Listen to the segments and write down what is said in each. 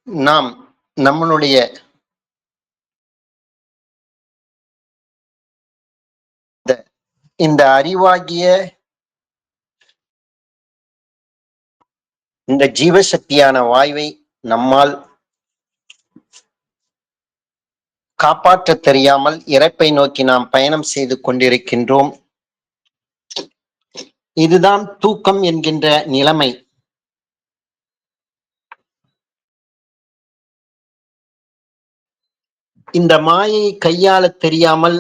நாம் நம்மளுடைய இந்த அறிவாகிய இந்த ஜீவசக்தியான வாயுவை நம்மால் காப்பாற்ற தெரியாமல் இறப்பை நோக்கி நாம் பயணம் செய்து கொண்டிருக்கின்றோம். இதுதான் தூக்கம் என்கின்ற நிலைமை. இந்த மாயை கையாள தெரியாமல்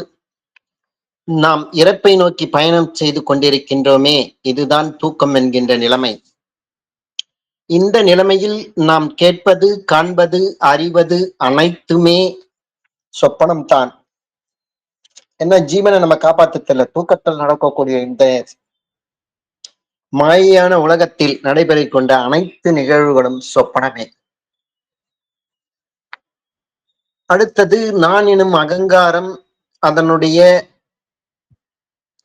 நாம் இறப்பை நோக்கி பயணம் செய்து கொண்டிருக்கின்றோமே, இதுதான் தூக்கம் என்கின்ற நிலைமை. இந்த நிலைமையில் நாம் கேட்பது, காண்பது, அறிவது அனைத்துமே சொப்பனம்தான். என்ன ஜீவனை நம்ம காப்பாத்த தெரியல. தூக்கத்தில் நடக்கக்கூடிய இந்த மாயான உலகத்தில் நடைபெறிக் கொண்ட அனைத்து நிகழ்வுகளும் சொப்பனமே. அடுத்தது நான் எனும் அகங்காரம், அதனுடைய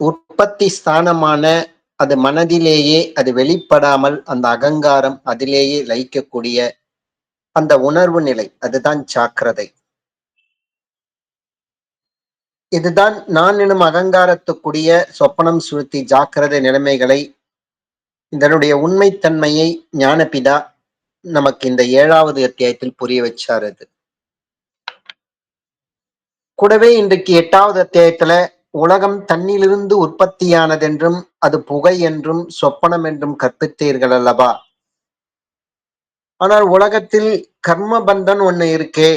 உற்பத்தி ஸ்தானமான அது மனதிலேயே அது வெளிப்படாமல் அந்த அகங்காரம் அதிலேயே லயிக்கக்கூடிய அந்த உணர்வு நிலை, அதுதான் ஜாக்கிரதை. இதுதான் நான் எனும் அகங்காரத்துக்குரிய சொப்பனம் சுழுத்தி ஜாக்கிரதை நிலைமைகளை, இதனுடைய உண்மைத்தன்மையை ஞானபிதா நமக்கு இந்த 7வது அத்தியாயத்தில் புரிய வச்சார். அது கூடவே இன்றைக்கு 8வது அத்தியாயத்துல உலகம் தன்னிலிருந்து உற்பத்தியானதென்றும் அது புகை என்றும் சொப்பனம் என்றும் கற்பித்தீர்கள் அல்லவா? ஆனால் உலகத்தில் கர்ம பந்தன் ஒண்ணு இருக்கே.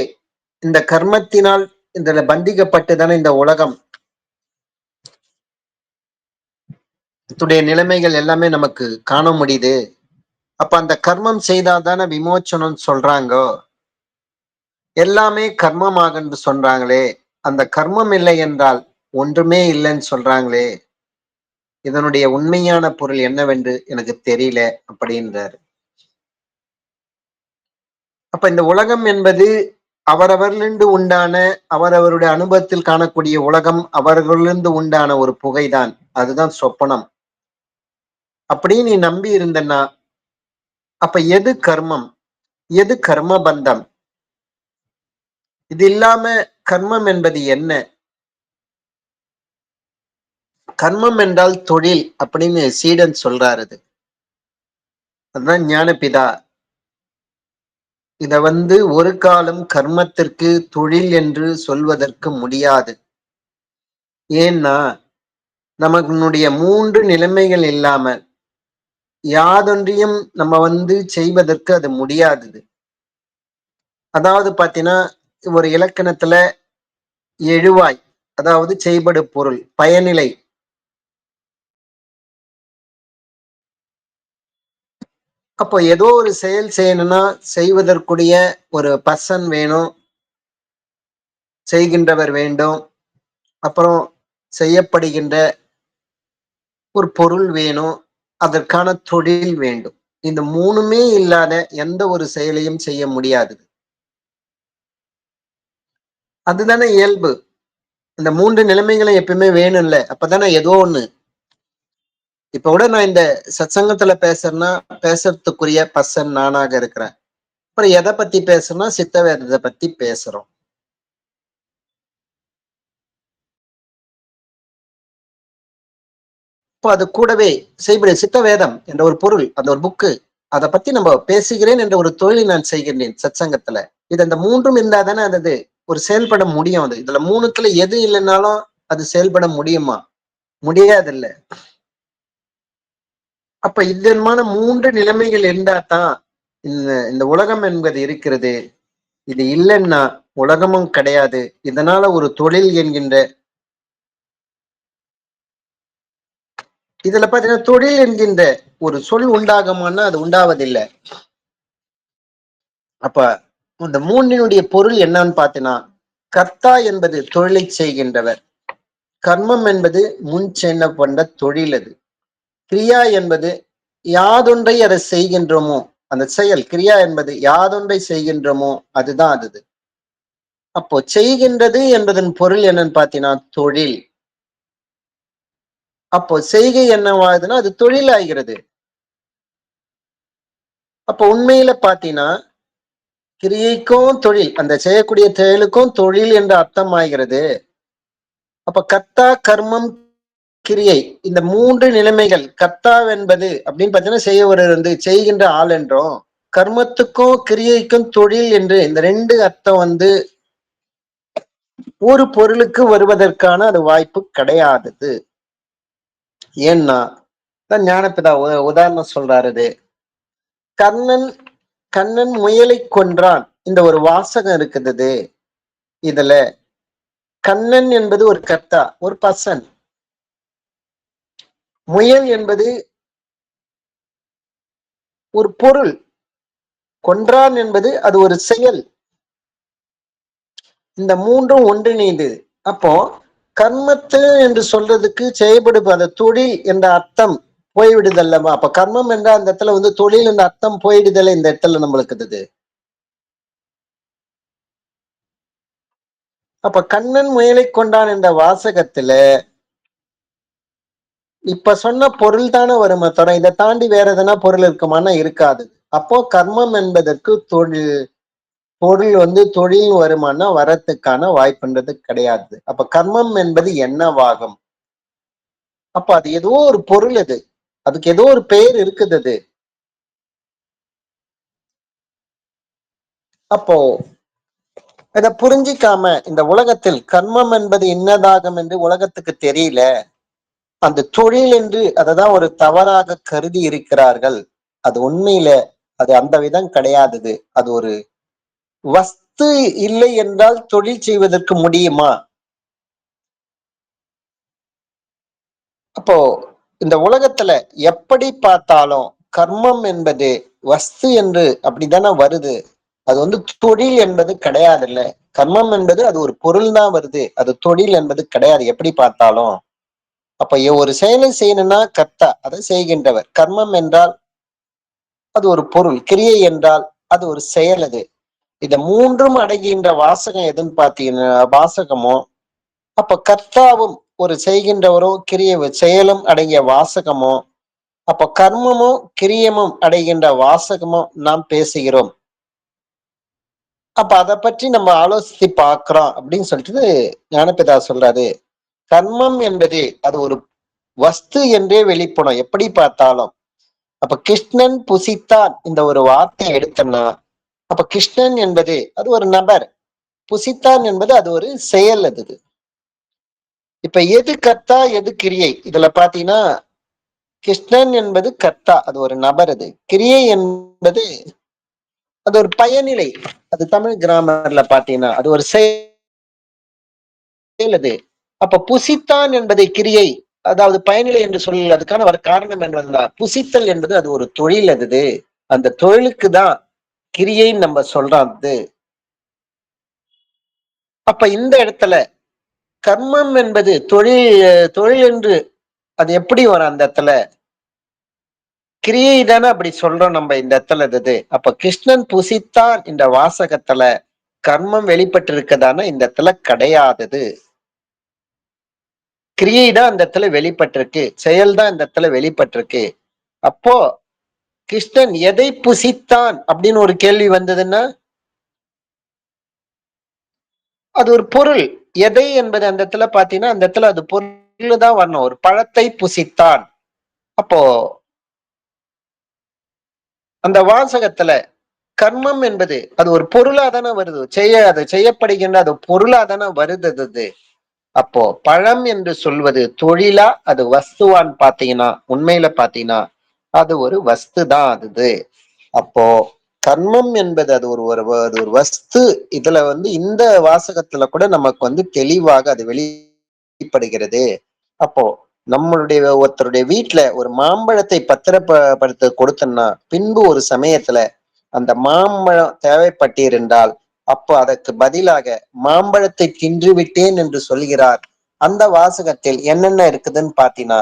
இந்த கர்மத்தினால் இதுல பந்திக்கப்பட்டுதானே இந்த உலகம் நிலைமைகள் எல்லாமே நமக்கு காண முடியுது. அப்ப அந்த கர்மம் செய்தால்தானே விமோச்சனம் சொல்றாங்க. எல்லாமே கர்மமாக என்று சொல்றாங்களே, அந்த கர்மம் இல்லை என்றால் ஒன்றுமே இல்லைன்னு சொல்றாங்களே, இதனுடைய உண்மையான பொருள் என்னவென்று எனக்கு தெரியல அப்படின்றாரு. அப்ப இந்த உலகம் என்பது அவரவரிலிருந்து உண்டான, அவரவருடைய அனுபவத்தில் காணக்கூடிய உலகம் அவர்களிலிருந்து உண்டான ஒரு புகைதான். அதுதான் சொப்பனம். அப்படி நீ நம்பி இருந்தன்னா, அப்ப எது கர்மம், எது கர்ம பந்தம்? இது இல்லாம கர்மம் என்பது என்ன? கர்மம் என்றால் தொழில் அப்படின்னு சீடன் சொல்றாரு. அதுதான் ஞானபிதா இத ஒரு காலம் கர்மத்திற்கு தொழில் என்று சொல்வதற்கு முடியாது. ஏன்னா நமக்குடைய 3 நிலைமைகள் இல்லாம யாதொன்றையும் நம்ம செய்வதற்கு அது முடியாதது. அதாவது பாத்தீங்கன்னா, ஒரு இலக்கணத்துல எழுவாய், அதாவது செய்படு பொருள், பயனிலை. அப்போ ஏதோ ஒரு செயல் செய்யணும்னா செய்வதற்குரிய ஒரு பர்சன் வேணும், செய்கின்றவர் வேண்டும், அப்புறம் செய்யப்படுகின்ற ஒரு பொருள் வேணும், அதற்கான தொழில் வேண்டும். இந்த 3மே இல்லாத எந்த ஒரு செயலையும் செய்ய முடியாது. அதுதானே இயல்பு. இந்த 3 நிலைமைகளும் எப்பயுமே வேணும்ல. அப்பதானே ஏதோ ஒண்ணு. இப்ப கூட நான் இந்த சத்சங்கத்துல பேசுறேன்னா, பேசுறதுக்குரிய பர்சன் நானாக இருக்கிறேன். அப்புறம் எதை பத்தி பேசுறோம்னா, சித்த வேதத்தை பத்தி பேசுறோம். இப்போ அது கூடவே செய்படு சித்த வேதம் என்ற ஒரு பொருள், அந்த ஒரு புக்கு, அதை பத்தி நம்ம பேசுகிறேன் என்ற ஒரு தொழிலை நான் செய்கின்றேன் சத்சங்கத்துல. இது அந்த 3ம் இருந்தா தானே அது ஒரு செயல்பட முடியும். அது இதுல 3த்துல எது இல்லைன்னாலும் அது செயல்பட முடியுமா? முடியாது இல்ல. அப்ப இதமான 3 நிலைமைகள் இருந்தா தான் இந்த இந்த உலகம் என்பது இருக்கிறது. இது இல்லைன்னா உலகமும் கிடையாது. இதனால ஒரு தொழில் என்கின்ற இதுல பாத்தீங்கன்னா, தொழில் என்கின்ற ஒரு சொல் உண்டாகுமான்னா அது உண்டாவதில்லை. அப்ப இந்த 3னுடைய பொருள் என்னன்னு பார்த்தீங்கன்னா, கர்த்தா என்பது தொழிலை செய்கின்றவர், கர்மம் என்பது முன் செய்யப்பட்ட தொழில். அது கிரியா என்பது யாதொன்றை அதை செய்கின்றோமோ அந்த செயல். கிரியா என்பது யாதொன்றை செய்கின்றோமோ அதுதான் அது. அப்போ செய்கின்றது என்பதன் பொருள் என்னன்னு பாத்தீங்கன்னா தொழில். அப்போ செய்கை என்னவாகுதுன்னா அது தொழில் ஆகிறது. அப்போ உண்மையில பாத்தீங்கன்னா கிரியைக்கும் தொழில், அந்த செய்யக்கூடிய செயலுக்கும் தொழில் என்ற அர்த்தம் ஆகிறது. அப்ப கர்த்தா, கர்மம், கிரியை, இந்த மூன்று நிலைமைகள். கர்த்தாவென்பது அப்படின்னு பார்த்தீங்கன்னா செய்யவர் செய்கின்ற ஆள் என்றும், கர்மத்துக்கும் கிரியைக்கும் தொழில் என்று இந்த ரெண்டு அர்த்தம் ஒரு பொருளுக்கு வருவதற்கான அது வாய்ப்பு கிடையாதது. ஏன்னா ஞானப்பிதா உதாரணம் சொல்றாரு இது. கண்ணன் கண்ணன் முயலை கொன்றான், இந்த ஒரு வாசகம் இருக்குது. இதுல கண்ணன் என்பது ஒரு கர்த்தா, ஒரு பர்சன். முயல் என்பது ஒரு பொருள். கொன்றான் என்பது அது ஒரு செயல். இந்த மூன்றும் ஒன்றிணைந்து, அப்போ கர்மத்து என்று சொல்றதுக்கு செயல்படுவது தொழில் என்ற அர்த்தம் போய்விடுதல்லவா? அப்ப கர்மம் என்ற அந்த இடத்துல தொழில் என்ற அர்த்தம் போயிடுதல இந்த இடத்துல நம்மளுக்கு. அப்ப கண்ணன் முயலை கொண்டான் என்ற வாசகத்துல இப்ப சொன்ன பொருள் தானே வருமே தவிர இதை தாண்டி வேற எதனா பொருள் இருக்குமானா இருக்காது. அப்போ கர்மம் என்பதற்கு தொழில் பொருள் தொழில் வருமானா வரத்துக்கான வாய்ப்புன்றது கிடையாது. அப்ப கர்மம் என்பது என்னவாகும்? அப்ப அது ஏதோ ஒரு பொருள், அது அதுக்கு ஏதோ ஒரு பெயர் இருக்குது அது. அப்போ இத புரிஞ்சிக்காம இந்த உலகத்தில் கர்மம் என்பது என்னதாகும் என்று உலகத்துக்கு தெரியல. அந்த தொழில் என்று அததான் ஒரு தவறாக கருதி இருக்கிறார்கள். அது உண்மையில அது அந்த விதம் கிடையாதது. அது ஒரு வஸ்து. இல்லை என்றால் தொழில் செய்வதற்கு முடியுமா? அப்போ இந்த உலகத்துல எப்படி பார்த்தாலும் கர்மம் என்பது வஸ்து என்று அப்படித்தானே வருது. அது தொழில் என்பது கிடையாது இல்ல. கர்மம் என்பது அது ஒரு பொருள் தான் வருது, அது தொழில் என்பது கிடையாது எப்படி பார்த்தாலும். அப்ப ஒரு செயலை செய்யணும்னா கர்த்தா, அதை செய்கின்றவர். கர்மம் என்றால் அது ஒரு பொருள், கிரியை என்றால் அது ஒரு செயல். அது இத மூன்றும் அடங்குகின்ற வாசகம் எதுன்னு பாத்தீங்கன்னா வாசகமோ, அப்ப கர்த்தாவும் ஒரு செய்கின்றவரும் கிரிய செயலும் அடங்கிய வாசகமோ, அப்ப கர்மமும் கிரியமும் அடைகின்ற வாசகமோ நாம் பேசுகிறோம். அப்ப அதை பற்றி நம்ம ஆலோசித்து பார்க்கிறோம் அப்படின்னு சொல்லிட்டு ஞானபிதா சொல்றாரு. கர்மம் என்பது அது ஒரு வஸ்து என்றே வெளிப்படும் எப்படி பார்த்தாலும். அப்ப கிருஷ்ணன் புசித்தான் இந்த ஒரு வார்த்தை எடுத்தோம்னா, அப்ப கிருஷ்ணன் என்பது அது ஒரு நபர், புசித்தான் என்பது அது ஒரு செயல். அது இப்ப எது கர்த்தா எது கிரியை இதுல பாத்தீங்கன்னா, கிருஷ்ணன் என்பது கர்த்தா, அது ஒரு நபர். அது கிரியை என்பது அது ஒரு பயனிலை. அது தமிழ் கிராமர்ல பாத்தீங்கன்னா அது ஒரு செயல். அது அப்ப புசித்தான் என்பதை கிரியை, அதாவது பயனிலை என்று சொல்ல அதுக்கான ஒரு காரணம் என்பதுதான் புசித்தல் என்பது அது ஒரு தொழில். அது அந்த தொழிலுக்கு தான் கிரியைன்னு நம்ம சொல்றோம். அது அப்ப இந்த இடத்துல கர்மம் என்பது தொழில் தொழில் என்று அது எப்படி வரும் அந்த இடத்துல? கிரியை தானே அப்படி சொல்றோம் நம்ம இந்த இடத்துல. அப்ப கிருஷ்ணன் புசித்தான் இந்த வாசகத்துல கர்மம் வெளிப்பட்டு இருக்கதான இந்த இடத்துல கிடையாதது. கிரியை தான் அந்த இடத்துல வெளிப்பட்டிருக்கு, செயல் தான் இந்த இடத்துல வெளிப்பட்டிருக்கு. அப்போ கிருஷ்ணன் எதை புசித்தான் அப்படின்னு ஒரு கேள்வி வந்ததுன்னா அது ஒரு பொருள். எதை என்பது அந்த இடத்துல பாத்தீங்கன்னா அந்த இடத்துல அது பொருள் தான் வரணும். ஒரு பழத்தை புசித்தான். அப்போ அந்த வாசகத்துல கர்மம் என்பது அது ஒரு பொருளா தானே வருது. அது செய்யப்படுகின்ற அது பொருளா தானே வருது. அது அப்போ பழம் என்று சொல்வது தொழிலா அது வஸ்துவான்னு பாத்தீங்கன்னா உண்மையில பாத்தீங்கன்னா அது ஒரு வஸ்து தான். அது அப்போ கர்மம் என்பது அது அது ஒரு வஸ்து. இதுல இந்த வாசகத்துல கூட நமக்கு தெளிவாக அது வெளிப்படுகிறது. அப்போ நம்மளுடைய ஒருத்தருடைய வீட்டுல ஒரு மாம்பழத்தை பத்திரப்படுத்த கொடுத்தோம்னா பின்பு ஒரு சமயத்துல அந்த மாம்பழம் தேவைப்பட்டிருந்தால் அப்போ அதற்கு பதிலாக மாம்பழத்தை தின்று விட்டேன் என்று சொல்கிறார். அந்த வாசகத்தில் என்னென்ன இருக்குதுன்னு பாத்தீங்கன்னா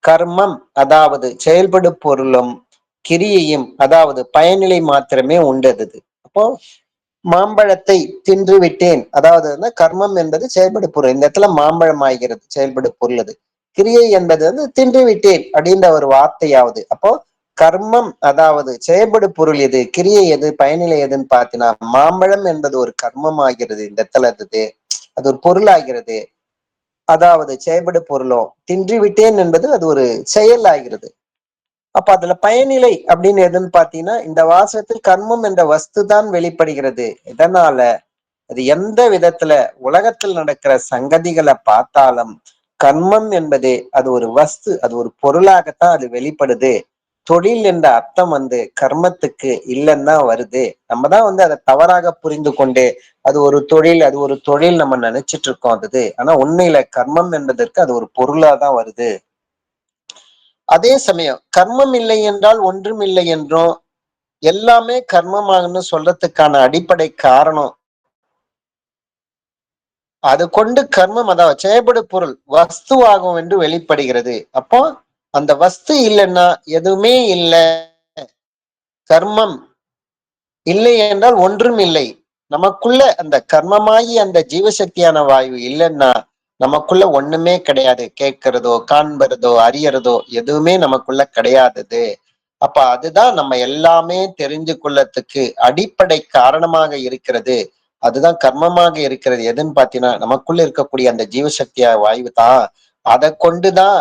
கர்மம் அதாவது செயல்படு பொருளும், கிரியையும் அதாவது பயனிலை மாத்திரமே உண்டது. அப்போ மாம்பழத்தை தின்று விட்டேன் அதாவது கர்மம் என்பது செயல்படு பொருள். இந்த இடத்துல மாம்பழம் ஆகிறது செயல்படு பொருள். அது கிரியை என்பது தின்று விட்டேன் அப்படின்ற ஒரு வார்த்தையாவது. அப்போ கர்மம் அதாவது செயல்படு பொருள் எது, கிரியை எது, பயனிலை எதுன்னு பார்த்தீங்கன்னா மாம்பழம் என்பது ஒரு கர்மம் ஆகிறது. இந்த இடத்துல அது ஒரு பொருள் ஆகிறது. அதாவது செயல்படு பொருளும் தின்று விட்டேன் என்பது அது ஒரு செயல் ஆகிறது. அப்ப அதுல பயனிலை அப்படின்னு எதுன்னு பாத்தீங்கன்னா இந்த வாசகத்தில் கர்மம் என்ற வஸ்து தான் வெளிப்படுகிறது. இதனால அது எந்த விதத்துல உலகத்தில் நடக்கிற சங்கதிகளை பார்த்தாலும் கர்மம் என்பது அது ஒரு வஸ்து, அது ஒரு பொருளாகத்தான் அது வெளிப்படுது. தொழில் என்ற அர்த்தம் கர்மத்துக்கு இல்லைன்னு தான் வருது. நம்ம தான் அதை தவறாக புரிந்து கொண்டு அது ஒரு தொழில், அது ஒரு தொழில் நம்ம நினைச்சிட்டு இருக்கோம். ஆனா உண்மையில கர்மம் என்பதற்கு அது ஒரு பொருளா தான் வருது. அதே சமயம் கர்மம் இல்லை என்றால் ஒன்றும் இல்லை என்றும், எல்லாமே கர்மமாகனு சொல்றதுக்கான அடிப்படை காரணம் அது கொண்டு கர்மம் அதாவது செயல்படு பொருள் வஸ்துவாகும் என்று வெளிப்படுகிறது. அப்போ அந்த வஸ்து இல்லைன்னா எதுவுமே இல்லை. கர்மம் இல்லை என்றால் ஒன்றும் இல்லை. நமக்குள்ள அந்த கர்மமாகி அந்த ஜீவசக்தியான வாயு இல்லைன்னா நமக்குள்ள ஒண்ணுமே கிடையாது. கேட்கிறதோ, காண்பறதோ, அறியறதோ எதுவுமே நமக்குள்ள கிடையாதது. அப்ப அதுதான் நம்ம எல்லாமே தெரிஞ்சு கொள்ளத்துக்கு அடிப்படை காரணமாக இருக்கிறது. அதுதான் கர்மமாக இருக்கிறது. எதுன்னு பாத்தீங்கன்னா நமக்குள்ள இருக்கக்கூடிய அந்த ஜீவசக்தியா வாயு தான். அதை கொண்டுதான்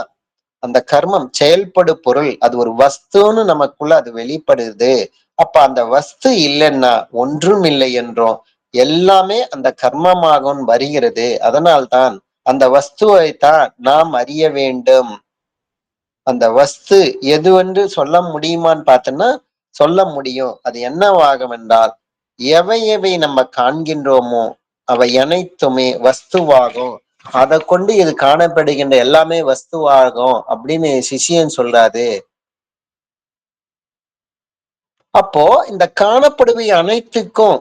அந்த கர்மம் செயல்படு பொருள் அது ஒரு வஸ்துன்னு நமக்குள்ள அது வெளிப்படுது. அப்ப அந்த வஸ்து இல்லைன்னா ஒன்றும் இல்லை என்றும், எல்லாமே அந்த கர்மமாகவும் வருகிறது. அதனால்தான் அந்த வஸ்துவைத்தான் நாம் அறிய வேண்டும். அந்த வஸ்து எதுவென்று சொல்ல முடியுமான்னு பார்த்தோன்னா சொல்ல முடியும். அது என்னவாகும் என்றால் எவை எவை நம்ம காண்கின்றோமோ அவை அனைத்துமே வஸ்துவாகும். அதை கொண்டு இது காணப்படுகின்ற எல்லாமே வஸ்துவாகும் அப்படின்னு சிஷியன் சொல்றாரு. அப்போ இந்த காணப்படுவை அனைத்துக்கும்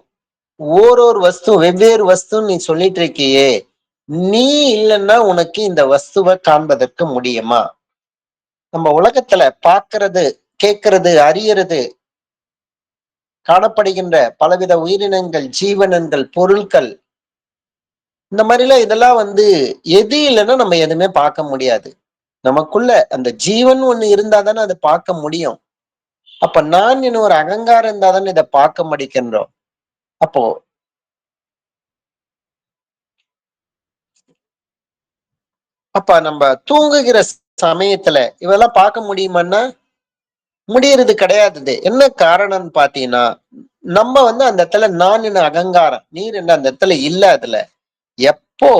ஓரொரு வஸ்து வெவ்வேறு வஸ்துன்னு நீ சொல்லிட்டு இருக்கியே, நீ இல்லைன்னா உனக்கு இந்த வஸ்துவை காண்பதற்கு முடியுமா? நம்ம உலகத்துல பார்க்கிறது, கேட்கிறது, அறியறது, காணப்படுகின்ற பலவித உயிரினங்கள், ஜீவனங்கள், பொருட்கள், இந்த மாதிரிலாம் இதெல்லாம் எது இல்லைன்னா நம்ம எதுவுமே பார்க்க முடியாது. நமக்குள்ள அந்த ஜீவன் ஒண்ணு இருந்தா தானே அதை பார்க்க முடியும். அப்ப நான் என்ன ஒரு அகங்காரம் இருந்தா தானே இதை பார்க்க முடிக்கின்றோம். அப்போ அப்ப நம்ம தூங்குகிற சமயத்துல இவெல்லாம் பார்க்க முடியுமான்னா முடியறது கிடையாது. என்ன காரணம்னு பாத்தீங்கன்னா நம்ம அந்த இடத்துல நான் என்ன அகங்காரம் நீர் என்ன அந்த இடத்துல இல்ல. அதுல எப்போ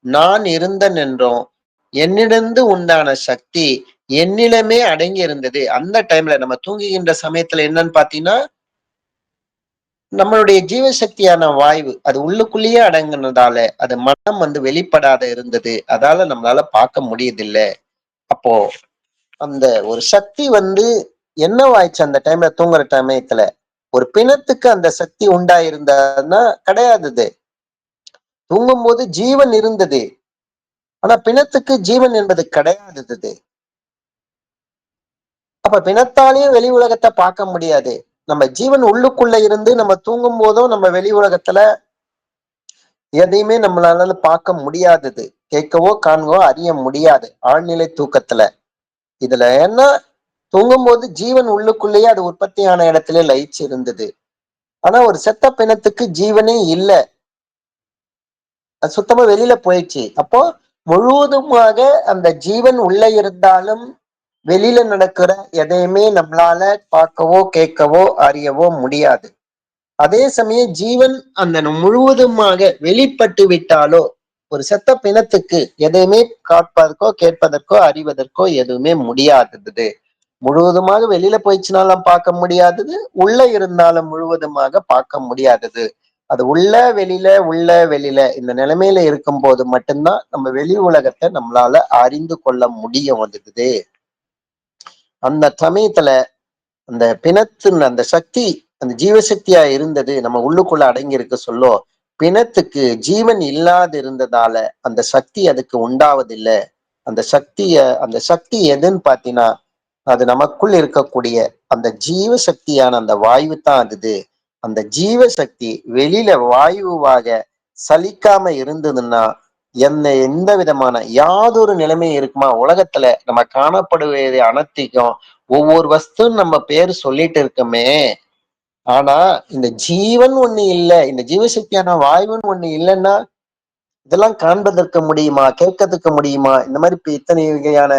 நான் இருந்தன் என்றும் என்னிடந்து உண்டான சக்தி என்னிடமே அடங்கி இருந்தது. அந்த டைம்ல நம்ம தூங்குகின்ற சமயத்துல என்னன்னு பாத்தீங்கன்னா நம்மளுடைய ஜீவசக்தியான வாயு அது உள்ளுக்குள்ளேயே அடங்குனதால அது மனம் வெளிப்படாத இருந்தது. அதால நம்மளால பார்க்க முடியுதில்ல. அப்போ அந்த ஒரு சக்தி என்னவாயிடுச்சு அந்த டைம்ல தூங்குற சமயத்துல ஒரு பிணத்துக்கு அந்த சக்தி உண்டாயிருந்ததுன்னா கிடையாது. தூங்கும் போது ஜீவன் இருந்தது. ஆனா பிணத்துக்கு ஜீவன் என்பது கிடையாது. அப்ப பிணத்தாலேயே வெளி உலகத்தை பார்க்க முடியாது. நம்ம ஜீவன் உள்ளுக்குள்ள இருந்து நம்ம தூங்கும் போதும் நம்ம வெளி உலகத்துல எதையுமே நம்மளால பார்க்க முடியாதது. கேட்கவோ காண்கவோ அறிய முடியாது ஆழ்நிலை தூக்கத்துல. இதுல என்ன தூங்கும் போது ஜீவன் உள்ளுக்குள்ளேயே அது உற்பத்தியான இடத்துல லயிச்சு இருந்தது. ஆனா ஒரு செத்த பிணத்துக்கு ஜீவனே இல்லை. அது சுத்தமா வெளியில போயிடுச்சு. அப்போ முழுவதுமாக அந்த ஜீவன் உள்ள இருந்தாலும் வெளியில நடக்கிற எதையுமே நம்மளால பார்க்கவோ கேட்கவோ அறியவோ முடியாது. அதே சமயம் ஜீவன் அந்த முழுவதுமாக வெளிப்பட்டு விட்டாலோ ஒரு செத்த பிணத்துக்கு எதையுமே காப்பதற்கோ கேட்பதற்கோ அறிவதற்கோ எதுவுமே முடியாதது. முழுவதுமாக வெளியில போயிடுச்சுனாலும் பார்க்க முடியாதது, உள்ள இருந்தாலும் முழுவதுமாக பார்க்க முடியாதது. அது உள்ள வெளியில இந்த நிலைமையில இருக்கும் போது மட்டும்தான் நம்ம வெளி உலகத்தை நம்மளால அறிந்து கொள்ள முடியும். அந்த சமயத்துல அந்த பிணத்தின் அந்த சக்தி அந்த ஜீவசக்தியா இருந்தது நம்ம உள்ளுக்குள்ள அடங்கி இருக்க சொல்லோ பிணத்துக்கு ஜீவன் இல்லாது இருந்ததால அந்த சக்தி அதுக்கு உண்டாவதில்லை. அந்த சக்தி எதுன்னு பாத்தீங்கன்னா அது நமக்குள் இருக்கக்கூடிய அந்த ஜீவ சக்தியான அந்த வாயு தான் அந்த ஜீவ சக்தி வெளியில வாயுவாக சலிக்காம இருந்ததுன்னா எந்த விதமான யாதொரு நிலைமையும் இருக்குமா உலகத்துல நம்ம காணப்படுவது அனைத்தையும் ஒவ்வொரு வஸ்துன்னு நம்ம பேர் சொல்லிட்டு இருக்கோமே, ஆனா இந்த ஜீவன் ஒண்ணு இல்ல, இந்த ஜீவசக்தியான வாயுன்னு ஒண்ணு இல்லைன்னா இதெல்லாம் காண்பதற்கு முடியுமா, கேட்கறதுக்கு முடியுமா? இந்த மாதிரி இத்தனை வகையான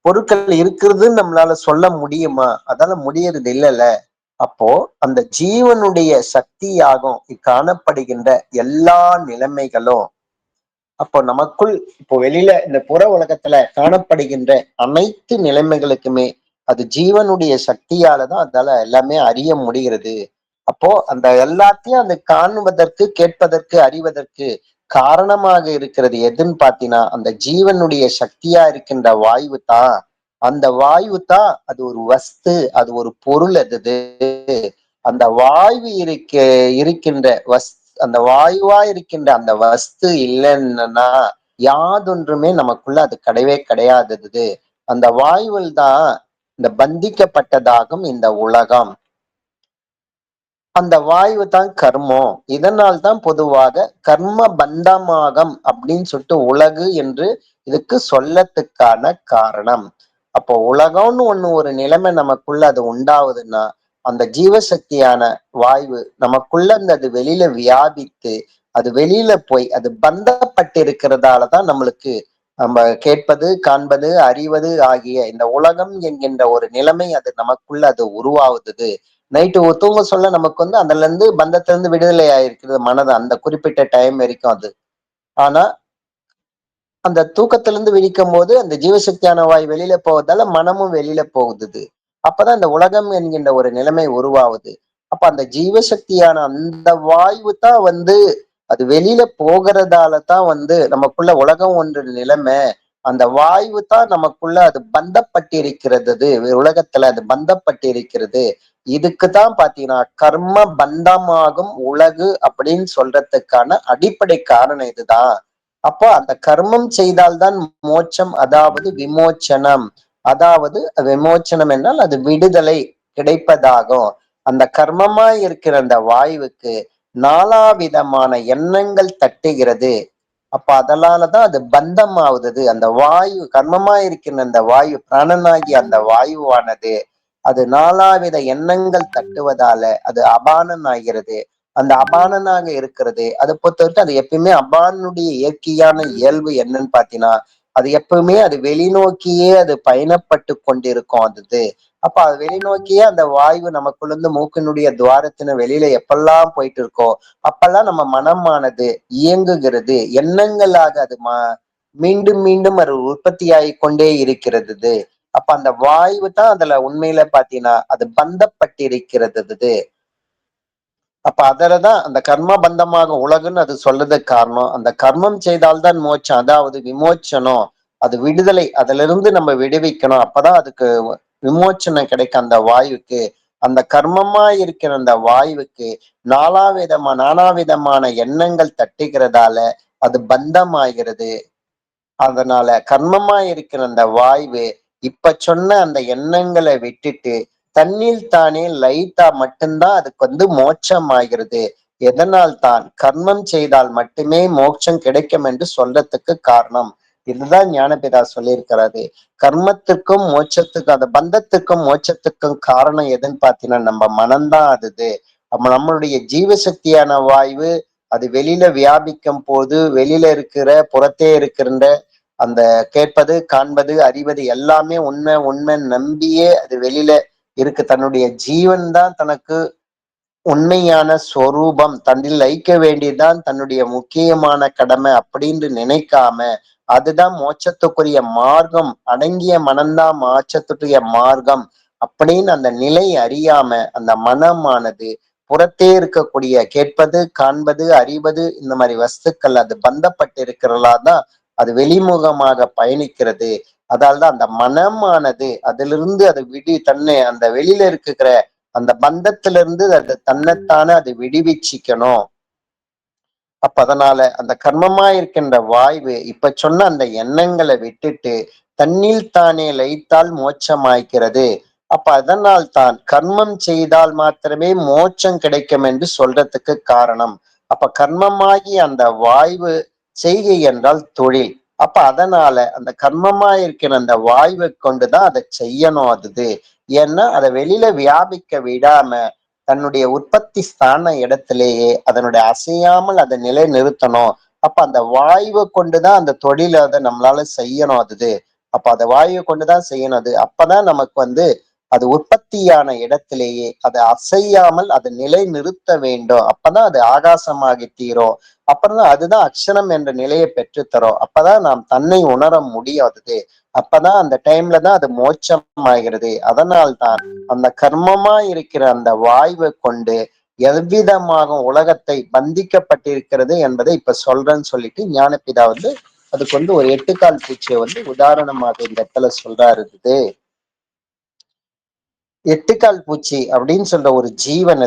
பொருட்கள் இருக்குதுன்னு நம்மளால சொல்ல முடியுமா? அதால முடியறது இல்லைல்ல. அப்போ அந்த ஜீவனுடைய சக்தியாகும் காணப்படுகின்ற எல்லா நிலைமைகளும், அப்போ நமக்குள் இப்போ வெளியில இந்த புற உலகத்துல காணப்படுகின்ற அனைத்து நிலைமைகளுக்குமே அது ஜீவனுடைய சக்தியால தான் அதால எல்லாமே அறிய முடிகிறது. அப்போ அந்த எல்லாத்தையும் அந்த காணுவதற்கு, கேட்பதற்கு, அறிவதற்கு காரணமாக இருக்கிறது எதுன்னு பாத்தீங்கன்னா அந்த ஜீவனுடைய சக்தியா இருக்கின்ற வாயு தான். அந்த வாயு தான் அது ஒரு வஸ்து, அது ஒரு பொருள். அது அந்த வாயு இருக்கின்ற அந்த வாயுவா இருக்கின்ற அந்த வஸ்து இல்லைன்னா யாதொன்றுமே நமக்குள்ள அது கிடையவே கிடையாதது. அந்த வாயுவில் தான் இந்த பந்திக்கப்பட்டதாகும் இந்த உலகம். அந்த வாயு தான் கர்மம். இதனால் தான் பொதுவாக கர்ம பந்தமாகம் அப்படின்னு சொல்லிட்டு உலகு என்று இதுக்கு சொல்லத்துக்கான காரணம். அப்போ உலகம்னு ஒரு நிலைமை நமக்குள்ள அது உண்டாவதுன்னா அந்த ஜீவசக்தியான வாயு நமக்குள்ள இருந்து அது வெளியில வியாபித்து அது வெளியில போய் அது பந்தப்பட்டிருக்கிறதாலதான் நம்மளுக்கு நம்ம கேட்பது, காண்பது, அறிவது ஆகிய இந்த உலகம் என்கின்ற ஒரு நிலைமை அது நமக்குள்ள அது உருவாகுது. நைட்டு தூங்க சொல்ல நமக்கு அதுல இருந்து பந்தத்துல இருந்து விடுதலை ஆயிருக்கிறது மனது அந்த குறிப்பிட்ட டைம் வரைக்கும் அது. ஆனா அந்த தூக்கத்துல இருந்து விழிக்கும் போது அந்த ஜீவசக்தியான வாய் வெளியில போவதால மனமும் வெளியில போகுது. அப்பதான் இந்த உலகம் என்கின்ற ஒரு நிலைமை உருவாகுது. அப்ப அந்த ஜீவசக்தியான அந்த வாயு தான் அது வெளியில போகிறதால தான் நமக்குள்ள உலகம் ஒன்று நிலைமை. அந்த வாயு தான் நமக்குள்ள அது பந்தப்பட்டிருக்கிறது. உலகத்துல அது பந்தப்பட்டிருக்கிறது. இதுக்குதான் பாத்தீங்கன்னா கர்ம பந்தமாகும் உலகு அப்படின்னு சொல்றதுக்கான அடிப்படை காரணம் இதுதான். அப்போ அந்த கர்மம் செய்தால்தான் மோட்சம், அதாவது விமோச்சனம். அதாவது விமோச்சனம் என்றால் அது விடுதலை கிடைப்பதாகும். அந்த கர்மமாய் இருக்கிற அந்த வாயுவுக்கு நாலாவிதமான எண்ணங்கள் தட்டுகிறது. அப்ப அதனாலதான் அது பந்தம் ஆகுது. அந்த வாயு கர்மமா இருக்கின்ற அந்த வாயு பிராணனாகி அந்த வாயுவானது அது நாலாவித எண்ணங்கள் தட்டுவதால அது அபானன் ஆகிறது. அந்த அபானனாக இருக்கிறது அதை பொறுத்த வரைக்கும் அது எப்பயுமே அபானுடைய இயற்கையான இயல்பு என்னன்னு பாத்தீங்கன்னா அது எப்பவுமே அது வெளிநோக்கியே அது பயணப்பட்டு கொண்டிருக்கும் அது. அப்ப அது வெளிநோக்கியே அந்த வாயு நமக்குள்ள இருந்து மூக்கினுடைய துவாரத்தின வெளியில எப்பெல்லாம் போயிட்டு இருக்கோ அப்பெல்லாம் நம்ம மனமானது இயங்குகிறது. எண்ணங்களாக அது மீண்டும் மீண்டும் அது உற்பத்தியாகி கொண்டே இருக்கிறது. அப்ப அந்த வாயு தான் அதுல உண்மையில பாத்தீங்கன்னா அது பந்தப்பட்டிருக்கிறது. அப்ப அதுலதான் அந்த கர்ம பந்தமாக உலகுன்னு அது சொல்றதுக்கு காரணம். அந்த கர்மம் செய்தால்தான் மோட்சம், அதாவது விமோச்சனம். அது விடுதலை, அதுல இருந்து நம்ம விடுவிக்கணும். அப்பதான் அதுக்கு விமோச்சனம் கிடைக்கும் அந்த வாயுக்கு. அந்த கர்மமா இருக்கிற அந்த வாயுவுக்கு நானாவிதமான எண்ணங்கள் தட்டுகிறதால அது பந்தமாகிறது. அதனால கர்மமா இருக்கிற அந்த வாய்வு இப்ப சொன்ன அந்த எண்ணங்களை விட்டுட்டு தன்னில் தானே லைட்டா மட்டும்தான் அதுக்கு மோட்சம் ஆகிறது. எதனால் தான் கர்மம் செய்தால் மட்டுமே மோட்சம் கிடைக்கும் என்று சொல்றதுக்கு காரணம். இதுதான் ஞானபிதா சொல்லியிருக்கிறாரு. கர்மத்துக்கும் மோட்சத்துக்கும் அந்த பந்தத்துக்கும் மோட்சத்துக்கும் காரணம் எதுன்னு பாத்தீங்கன்னா நம்ம மனம்தான் அது. நம்மளுடைய ஜீவசக்தியான வாய்வு அது வெளியில வியாபிக்கும் போது வெளியில இருக்கிற புறத்தே இருக்கின்ற அந்த கேட்பது, காண்பது, அறிவது எல்லாமே உண்மை உண்மை நம்பியே அது வெளியில இருக்கு. தன்னுடைய ஜீவன் தான் தனக்கு உண்மையான சொரூபம், தன்னில் லயிக்க வேண்டியதுதான் தன்னுடைய முக்கியமான கடமை அப்படின்னு நினைக்காம அதுதான் மோட்சத்துக்குரிய மார்க்கம், அடங்கிய மனம்தான் மோட்சத்துக்குரிய மார்க்கம் அப்படின்னு அந்த நிலை அறியாம அந்த மனமானது புறத்தே இருக்கக்கூடிய கேட்பது, காண்பது, அறிவது இந்த மாதிரி வஸ்துக்கள் அது பந்தப்பட்டு இருக்கிறதாதான் அது வெளிமுகமாக பயணிக்கிறது. அதால்தான் அந்த மனமானது அதிலிருந்து அது தன்னை அந்த வெளியில இருக்கிற அந்த பந்தத்திலிருந்து அது தன்னைத்தானே அது விடுவிச்சிக்கணும். அப்ப அதனால அந்த கர்மமா இருக்கின்ற வாய்வு இப்ப சொன்ன அந்த எண்ணங்களை விட்டுட்டு தன்னில் தானே லயித்தால் மோட்சமாய்க்கிறது. அப்ப அதனால் தான் கர்மம் செய்தால் மாத்திரமே மோட்சம் கிடைக்கும் என்று சொல்றதுக்கு காரணம். அப்ப கர்மமாகி அந்த வாய்வு செய்கை என்றால் தொழில். அப்ப அதனால அந்த கர்மமா இருக்கிற அந்த வாய்வை கொண்டுதான் அதை செய்யணும் அது. ஏன்னா அதை வெளியில வியாபிக்க விடாம தன்னுடைய உற்பத்தி ஸ்தான இடத்திலேயே அதனுடைய அசையாமல் அதை நிலை நிறுத்தணும். அப்ப அந்த வாயுவை கொண்டுதான் அந்த தொழிலை அதை நம்மளால செய்யணும். அப்ப அந்த வாயுவை கொண்டுதான் செய்யணும். அப்பதான் நமக்கு அது உற்பத்தியான இடத்திலேயே அதை அசையாமல் அதை நிலை நிறுத்த வேண்டும். அப்பதான் அது ஆகாசமாகி தீரும். அப்புறம் தான் அதுதான் அக்ஷரம் என்ற நிலையை பெற்றுத்தரும். அப்பதான் நாம் தன்னை உணர முடியும். அப்பதான் அந்த டைம்ல தான் அது மோட்சம் ஆகிறது. அதனால்தான் அந்த கர்மமா இருக்கிற அந்த வாய்வை கொண்டு எவ்விதமாக உலகத்தை பந்திக்கப்பட்டிருக்கிறது என்பதை இப்ப சொல்றேன்னு சொல்லிட்டு ஞானபிதா அதுக்கு ஒரு எட்டுக்கால் பூச்சியை உதாரணமாக இந்த இடத்துல சொல்றாரு. எட்டுக்கால் பூச்சி அப்படின்னு சொல்ற ஒரு ஜீவன்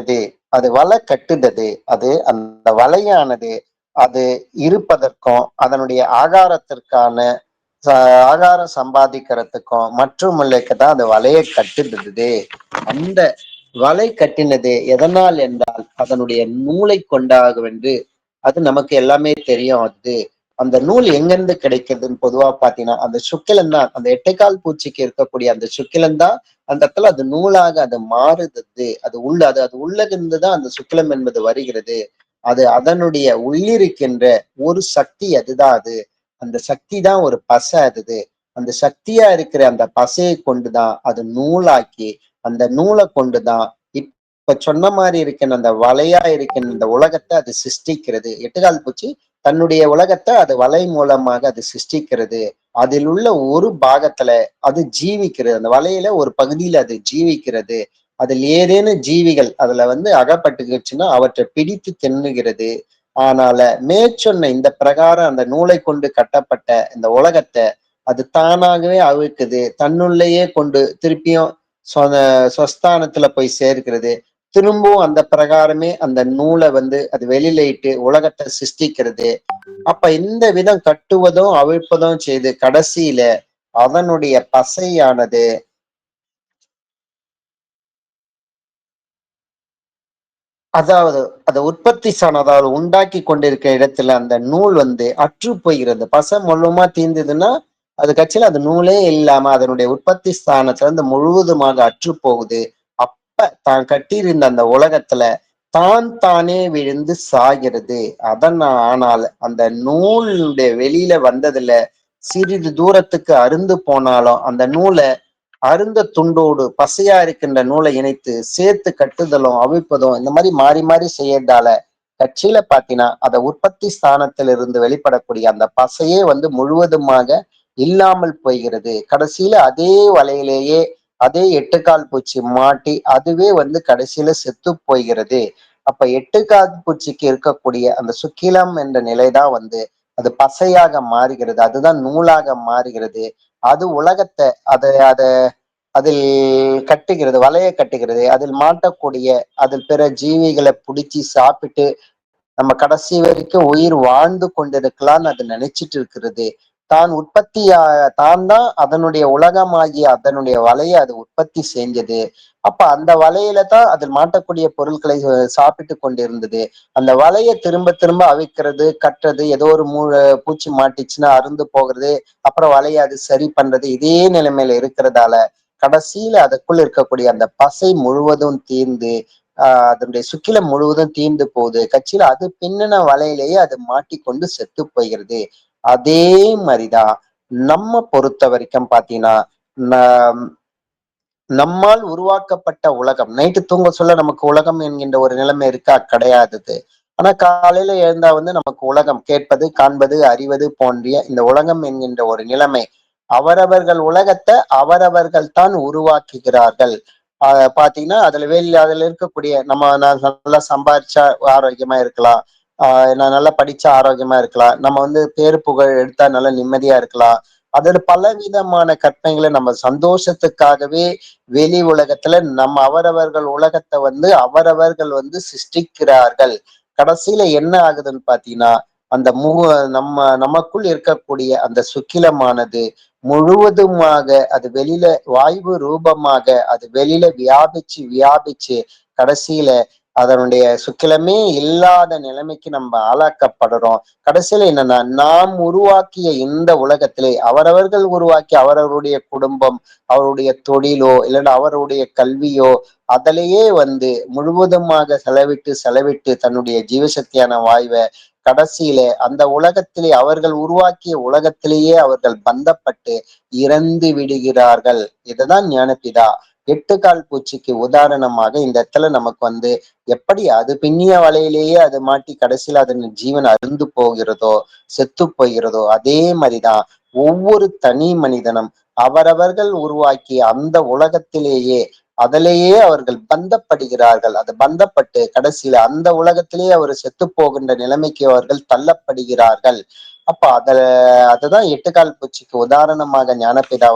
அது வலை கட்டுதது. அந்த வலையானது அது இருப்பதற்கும் அதனுடைய ஆகாரத்திற்கான ஆகாரம் சம்பாதிக்கிறதுக்கும் மற்றும் தான் அந்த வலையை கட்டுது. அந்த வலை கட்டினது எதனால் என்றால் அதனுடைய நூலை கொண்டாகும் என்று அது நமக்கு எல்லாமே தெரியும். அந்த நூல் எங்கிருந்து கிடைக்கிறதுன்னு பொதுவா பாத்தீங்கன்னா அந்த சுக்கிலம் தான். அந்த எட்டைக்கால் பூச்சிக்கு இருக்கக்கூடிய அந்த சுக்கிலம் தான் அந்த இடத்துல அது நூலாக அது மாறுது. அது உள்ளிருந்துதான் அந்த சுக்கிலம் என்பது வருகிறது. அதனுடைய உள்ளிருக்கின்ற ஒரு சக்தி அதுதான். அந்த சக்தி தான் ஒரு பசை. அந்த சக்தியா இருக்கிற அந்த பசையை கொண்டுதான் அது நூலாக்கி அந்த நூலை கொண்டுதான் இப்ப சொன்ன மாதிரி இருக்கின்ற அந்த வலையா இருக்கின்ற இந்த உலகத்தை அது சிருஷ்டிக்கிறது. எட்டுக்கால் பூச்சி தன்னுடைய உலகத்தை அது வலை மூலமாக அது சிருஷ்டிக்கிறது. அதில் உள்ள ஒரு பாகத்துல அது ஜீவிக்கிறது. அந்த வலையில ஒரு பகுதியில அது ஜீவிக்கிறது. அதில் ஏதேனும் ஜீவிகள் அதுல அகப்பட்டுக்குச்சுன்னா அவற்றை பிடித்து தின்னுகிறது. ஆனால மேற்சொன்ன இந்த பிரகாரம் அந்த நூலை கொண்டு கட்டப்பட்ட இந்த உலகத்தை அது தானாகவே அவிழ்க்குது. தன்னுள்ளேயே கொண்டு திருப்பியும் சொஸ்தானத்துல போய் சேர்க்கிறது. திரும்பவும் அந்த பிரகாரமே அந்த நூலை அது வெளியில இட்டு உலகத்தை சிருஷ்டிக்கிறது. அப்ப இந்த விதம் கட்டுவதும் அவிழ்ப்பதும் செய்து கடைசியில அதனுடைய பசையானது அதாவது அதை உற்பத்தி அதாவது உண்டாக்கி கொண்டிருக்கிற இடத்துல அந்த நூல் அற்று போகிறது. பசை முழுமா தீர்ந்ததுன்னா அது கட்சியில அது நூலே இல்லாம அதனுடைய உற்பத்தி ஸ்தானத்துல முழுவதுமாக அற்று போகுது. அப்ப தான் கட்டியிருந்த அந்த உலகத்துல தான் தானே விழுந்து சாகிறது. ஆனால் அந்த நூலுடைய வெளியில வந்ததுல சிறிது தூரத்துக்கு அருந்து போனாலும் அந்த நூலை அருந்த துண்டோடு பசையா இருக்கின்ற நூலை இணைத்து சேர்த்து கட்டுதலும் அவிழ்ப்பதும் இந்த மாதிரி மாறி மாறி செய்யறதால கட்சியில பாத்தீங்கன்னா அதை உற்பத்தி ஸ்தானத்திலிருந்து வெளிப்படக்கூடிய அந்த பசையே முழுவதுமாக இல்லாமல் போகிறது. கடைசியில அதே வலையிலேயே அதே எட்டுக்கால் பூச்சி மாட்டி அதுவே கடைசியில செத்து போகிறது. அப்ப எட்டுக்கால் பூச்சிக்கு இருக்கக்கூடிய அந்த சுக்கிலம் என்ற நிலைதான் அது பசையாக மாறுகிறது. அதுதான் நூலாக மாறுகிறது. அது உலகத்தை அதை அதில் கட்டுகிறது, வலையை கட்டுகிறது. அதில் மாட்டக்கூடிய அதில் பிற ஜீவிகளை பிடிச்சி சாப்பிட்டு நம்ம கடைசி வரைக்கும் உயிர் வாழ்ந்து கொண்டிருக்கலாம்னு அது நினைச்சிட்டு இருக்கிறது. தான் தான் அதனுடைய உலகமாகிய அதனுடைய வலையை அது உற்பத்தி செஞ்சது. அப்ப அந்த வலையில தான் அதில் மாட்டக்கூடிய பொருட்களை சாப்பிட்டு கொண்டிருந்தது. அந்த வலையை திரும்ப திரும்ப அவிக்கிறது, கட்டுறது, ஏதோ ஒரு பூச்சி மாட்டிச்சுன்னா அருந்து போகிறது, அப்புறம் வலையை அது சரி பண்றது, இதே நிலைமையில இருக்கிறதால கடைசியில அதுக்குள்ள இருக்கக்கூடிய அந்த பசை முழுவதும் தீர்ந்து அதனுடைய சுக்கிலம் முழுவதும் தீர்ந்து போகுது. கட்சியில அது பின்னன வலையிலேயே அது மாட்டிக்கொண்டு செத்து போகிறது. அதே மாதிரிதான் நம்ம பொறுத்த வரைக்கும் பாத்தீங்கன்னா நம்மால் உருவாக்கப்பட்ட உலகம். நைட்டு தூங்க சொல்ல நமக்கு உலகம் என்கின்ற ஒரு நிலைமை இருக்கா? கிடையாது. ஆனா காலையில எழுந்தா நமக்கு உலகம் கேட்பது, காண்பது, அறிவது போன்றிய இந்த உலகம் என்கின்ற ஒரு நிலைமை. அவரவர்கள் உலகத்தை அவரவர்கள் தான் உருவாக்குகிறார்கள். பாத்தீங்கன்னா அதுல இருக்கக்கூடிய நான் நல்லா சம்பாதிச்சா ஆரோக்கியமா இருக்கலாம். நான் நல்லா படிச்சா ஆரோக்கியமா இருக்கலாம். நம்ம பேரு புகழ் எடுத்தா நல்லா நிம்மதியா இருக்கலாம். அதுல பல விதமான கற்பனைகளை நம்ம சந்தோஷத்துக்காகவே வெளி உலகத்துல நம்ம அவரவர்கள் உலகத்தை அவரவர்கள் சிருஷ்டிக்கிறார்கள். கடைசியில என்ன ஆகுதுன்னு பாத்தீங்கன்னா அந்த நமக்குள் இருக்கக்கூடிய அந்த சுக்கிலமானது முழுவதுமாக அது வெளியில வாயு ரூபமாக அது வெளியில வியாபிச்சு கடைசியில அதனுடைய சுக்கிலமே இல்லாத நிலைமைக்கு நம்ம ஆளாக்கப்படுறோம். கடைசியில என்னன்னா, நாம் உருவாக்கிய இந்த உலகத்திலே அவரவர்கள் உருவாக்கிய அவரவருடைய குடும்பம், அவருடைய தொழிலோ இல்லைன்னா அவருடைய கல்வியோ அதிலேயே முழுவதுமாக செலவிட்டு செலவிட்டு தன்னுடைய ஜீவசக்தியான வாய்வ கடைசியில அந்த உலகத்திலே அவர்கள் உருவாக்கிய உலகத்திலேயே அவர்கள் பந்தப்பட்டு இறந்து விடுகிறார்கள். இதுதான் ஞானபிதா எட்டு கால் பூச்சிக்கு உதாரணமாக இந்த இடத்துல நமக்கு எப்படி அது பின்னிய வலையிலேயே அது மாட்டி கடைசியில அதன் ஜீவன் அருந்து போகிறதோ, செத்து போகிறதோ, அதே மாதிரிதான் ஒவ்வொரு தனி மனிதனும் அவரவர்கள் உருவாக்கிய அந்த உலகத்திலேயே அதிலேயே அவர்கள் பந்தப்படுகிறார்கள். அது பந்தப்பட்டு கடைசியில அந்த உலகத்திலேயே அவர் செத்து போகின்ற நிலைமைக்கு அவர்கள் தள்ளப்படுகிறார்கள். அப்ப அதுதான் எட்டுக்கால் பூச்சிக்கு உதாரணமாக ஞானபிதா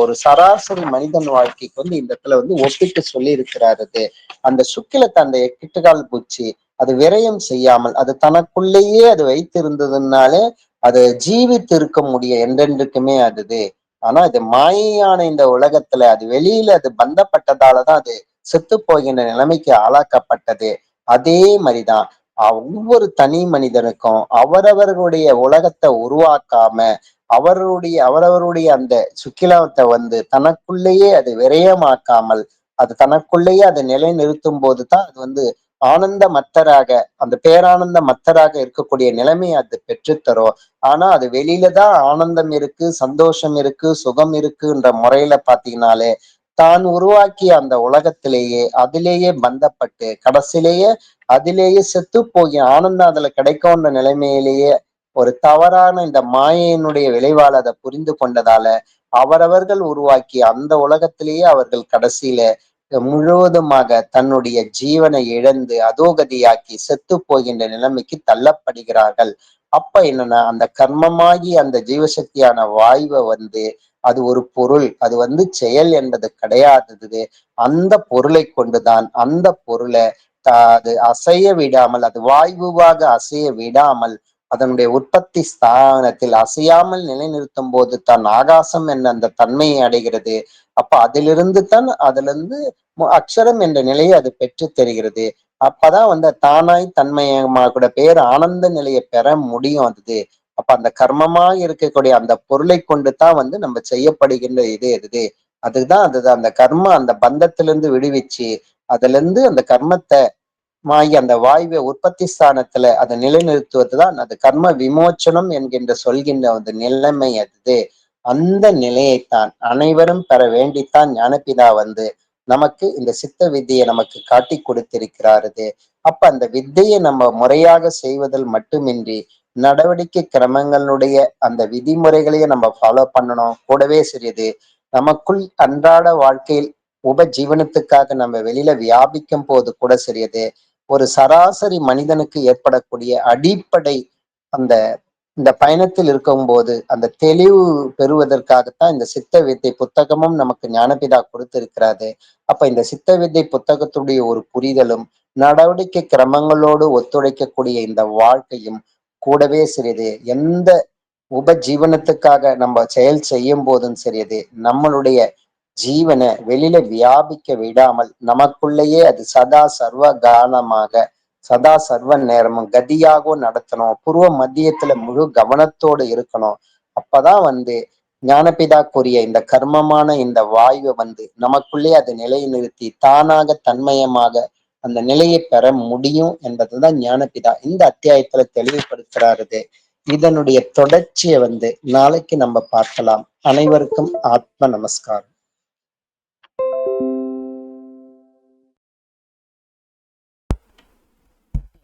ஒரு சராசரி மனிதன் வாழ்க்கைக்கு இந்த இடத்துல ஒப்பிட்டு சொல்லி இருக்கிறாரு. அந்த சுக்கிலத்தை அந்த எட்டுக்கால் பூச்சி அது விரயம் செய்யாமல் அது தனக்குள்ளேயே அது வைத்திருந்ததுனாலே அது ஜீவித்து இருக்க முடியும் என்றென்றுக்குமே அது. ஆனா இது மாயையான இந்த உலகத்துல அது வெளியில அது பந்தப்பட்டதாலதான் அது செத்து போகின்ற நிலைமைக்கு ஆளாக்கப்பட்டது. அதே மாதிரிதான் ஒவ்வொரு தனி மனிதனுக்கும் அவரவர்களுடைய உலகத்தை உருவாக்காம அவரவருடைய அந்த சுக்கிலத்தை தனக்குள்ளேயே அது விரயமாக்காமல் அது தனக்குள்ளேயே அதை நிலைநிறுத்தும் போதுதான் அது ஆனந்த மத்தராக அந்த பேரானந்த மத்தராக இருக்கக்கூடிய நிலைமையை அது பெற்றுத்தரும். ஆனா அது வெளியில தான் ஆனந்தம் இருக்கு, சந்தோஷம் இருக்கு, சுகம் இருக்குன்ற முறையில பாத்தீங்கன்னாலே தான் உருவாக்கிய அந்த உலகத்திலேயே அதிலேயே பந்தப்பட்டு கடைசியிலேயே அதிலேயே செத்து போய் ஆனந்தம் அதுல கிடைக்கும்ன்ற நிலைமையிலேயே ஒரு தவறான இந்த மாயையினுடைய விளைவால் அதை புரிந்து கொண்டதால அவரவர்கள் உருவாக்கிய அந்த உலகத்திலேயே அவர்கள் கடைசியில முழுவதுமாக தன்னுடைய ஜீவனை இழந்து அதோகதியாக்கி செத்து போகின்ற நிலைமைக்கு தள்ளப்படுகிறார்கள். அப்ப என்னன்னா அந்த கர்மமாகி அந்த ஜீவசக்தியான வாய்வை அது ஒரு பொருள், அது செயல் என்பது கிடையாதது. அந்த பொருளை கொண்டுதான் அந்த பொருளை அது அசைய விடாமல் அது வாயுவாக அசைய விடாமல் அதனுடைய உற்பத்தி ஸ்தானத்தில் அசையாமல் நிலைநிறுத்தும் போது தான் ஆகாசம் என்ற அந்த தன்மையை அடைகிறது. அப்ப அதுல இருந்து அக்ஷரம் என்ற நிலையை அது பெற்று தருகிறது. அப்பதான் தானாய் தன்மயமா கூட பேர் ஆனந்த நிலையை பெற முடியும் அது. அப்ப அந்த கர்மமாக இருக்கக்கூடிய அந்த பொருளை கொண்டு தான் நம்ம செய்யப்படுகின்ற இது எது அதுதான் அந்த கர்ம அந்த பந்தத்திலிருந்து விடுவிச்சு அதுல இருந்து அந்த கர்மத்தை அந்த வாயுவை உற்பத்தி ஸ்தானத்துல அதை நிலைநிறுத்துவதுதான் அது கர்ம விமோச்சனம் என்கின்ற சொல்கின்ற அந்த நிலைமை அது. அந்த நிலையைத்தான் அனைவரும் பெற வேண்டித்தான் ஞானபிதா நமக்கு இந்த சித்த வித்தையை நமக்கு காட்டி கொடுத்திருக்கிறாரு. அப்ப அந்த வித்தையை நம்ம முறையாக செய்வதில் மட்டுமின்றி நடவடிக்கை கிரமங்களுடைய அந்த விதிமுறைகளையும் நம்ம ஃபாலோ பண்ணணும். கூடவே சரியது நமக்குள் அன்றாட வாழ்க்கையில் உபஜீவனத்துக்காக நம்ம வெளியில வியாபிக்கும் போது கூட சரியது ஒரு சராசரி மனிதனுக்கு ஏற்படக்கூடிய அடிப்படை அந்த இந்த பயணத்தில் இருக்கும்போது அந்த தெளிவு பெறுவதற்காகத்தான் இந்த சித்த வித்தை புத்தகமும் நமக்கு ஞானபிதா கொடுத்திருக்கிறாரு. அப்ப இந்த சித்த வித்தை புத்தகத்துடைய ஒரு புரிதலும் நடவடிக்கை கிரமங்களோடு ஒத்துழைக்கக்கூடிய இந்த வாழ்க்கையும் கூடவே சரியது எந்த உபஜீவனத்துக்காக நம்ம செயல் செய்யும் போதும் சரியது நம்மளுடைய ஜீவனை வெளியில வியாபிக்க விடாமல் நமக்குள்ளேயே அது சதா சர்வ கானமாக சதா சர்வ நேரமும் கதியாகவும் நடத்தணும். பூர்வ மத்தியத்துல முழு கவனத்தோடு இருக்கணும். அப்பதான் ஞானபிதா கூறிய இந்த கர்மமான இந்த வாயுவை நமக்குள்ளே அதை நிலைநிறுத்தி தானாக தன்மயமாக அந்த நிலையை பெற முடியும் என்பதுதான் ஞானபிதா இந்த அத்தியாயத்துல தெளிவுபடுத்துறாரு. இதனுடைய தொடர்ச்சியை நாளைக்கு நம்ம பார்க்கலாம். அனைவருக்கும் ஆத்ம நமஸ்காரம்.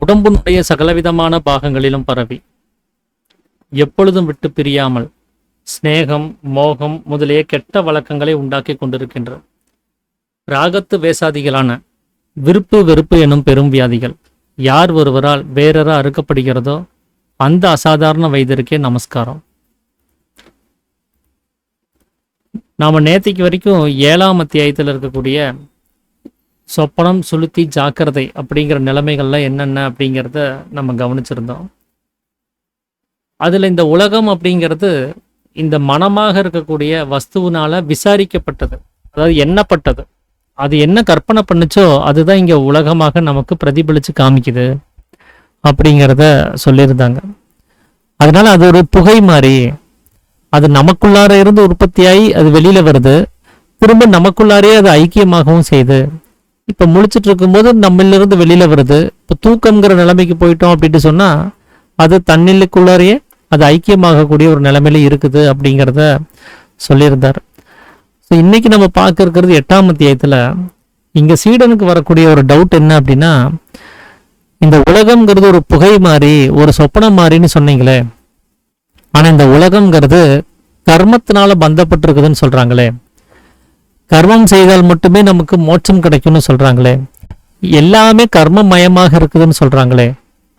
உடம்புடைய சகலவிதமான பாகங்களிலும் பரவி எப்பொழுதும் விட்டு பிரியாமல் ஸ்நேகம், மோகம் முதலிய கெட்ட வழக்கங்களை உண்டாக்கி கொண்டிருக்கின்ற ராகத்து வேசாதிகளான விருப்பு வெறுப்பு எனும் பெரும் வியாதிகள் யார் ஒருவரால் வேறற அறுக்கப்படுகிறதோ அந்த அசாதாரண வைத்தியருக்கே நமஸ்காரம். நாம நேத்திக்கு வரைக்கும் 7ஆம் அத்தியாயத்தில் இருக்கக்கூடிய சொப்பனம், சுளுத்தி, ஜாக்கிரதை அப்படிங்கிற நிலைமைகள்லாம் என்னென்ன அப்படிங்கிறத நம்ம கவனிச்சிருந்தோம். அதுல இந்த உலகம் அப்படிங்கிறது இந்த மனமாக இருக்கக்கூடிய வஸ்துவினால விசாரிக்கப்பட்டது, அதாவது எண்ணப்பட்டது. அது என்ன கற்பனை பண்ணுச்சோ அதுதான் இங்க உலகமாக நமக்கு பிரதிபலிச்சு காமிக்குது அப்படிங்கிறத சொல்லியிருந்தாங்க. அதனால அது ஒரு புகை மாதிரி, அது நமக்குள்ளார இருந்து உற்பத்தியாகி அது வெளியில வருது, திரும்ப நமக்குள்ளாரே அது ஐக்கியமாகவும் செய்யுது. இப்ப முழிச்சிட்டு இருக்கும்போது நம்மளிருந்து வெளியில வருது. இப்ப தூக்கம்ங்கிற நிலைமைக்கு போயிட்டோம் அப்படின்னு சொன்னா அது தன்னிலுக்குள்ளாரையே அது ஐக்கியமாகக்கூடிய ஒரு நிலைமையில இருக்குது அப்படிங்கிறத சொல்லியிருந்தார். ஸோ இன்னைக்கு நம்ம பார்க்க இருக்கிறது 8ஆம் அத்தியாயத்துல இங்க சீடனுக்கு வரக்கூடிய ஒரு டவுட் என்ன அப்படின்னா, இந்த உலகம்ங்கிறது ஒரு புகை மாதிரி, ஒரு சொப்பனம் மாதிரின்னு சொன்னீங்களே, ஆனா இந்த உலகம்ங்கிறது கர்மத்தினால பந்தப்பட்டிருக்குதுன்னு சொல்றாங்களே, கர்மம் செய்தால் மட்டுமே நமக்கு மோட்சம் கிடைக்கும்னு சொல்றாங்களே, எல்லாமே கர்மமயமாக இருக்குதுன்னு சொல்றாங்களே,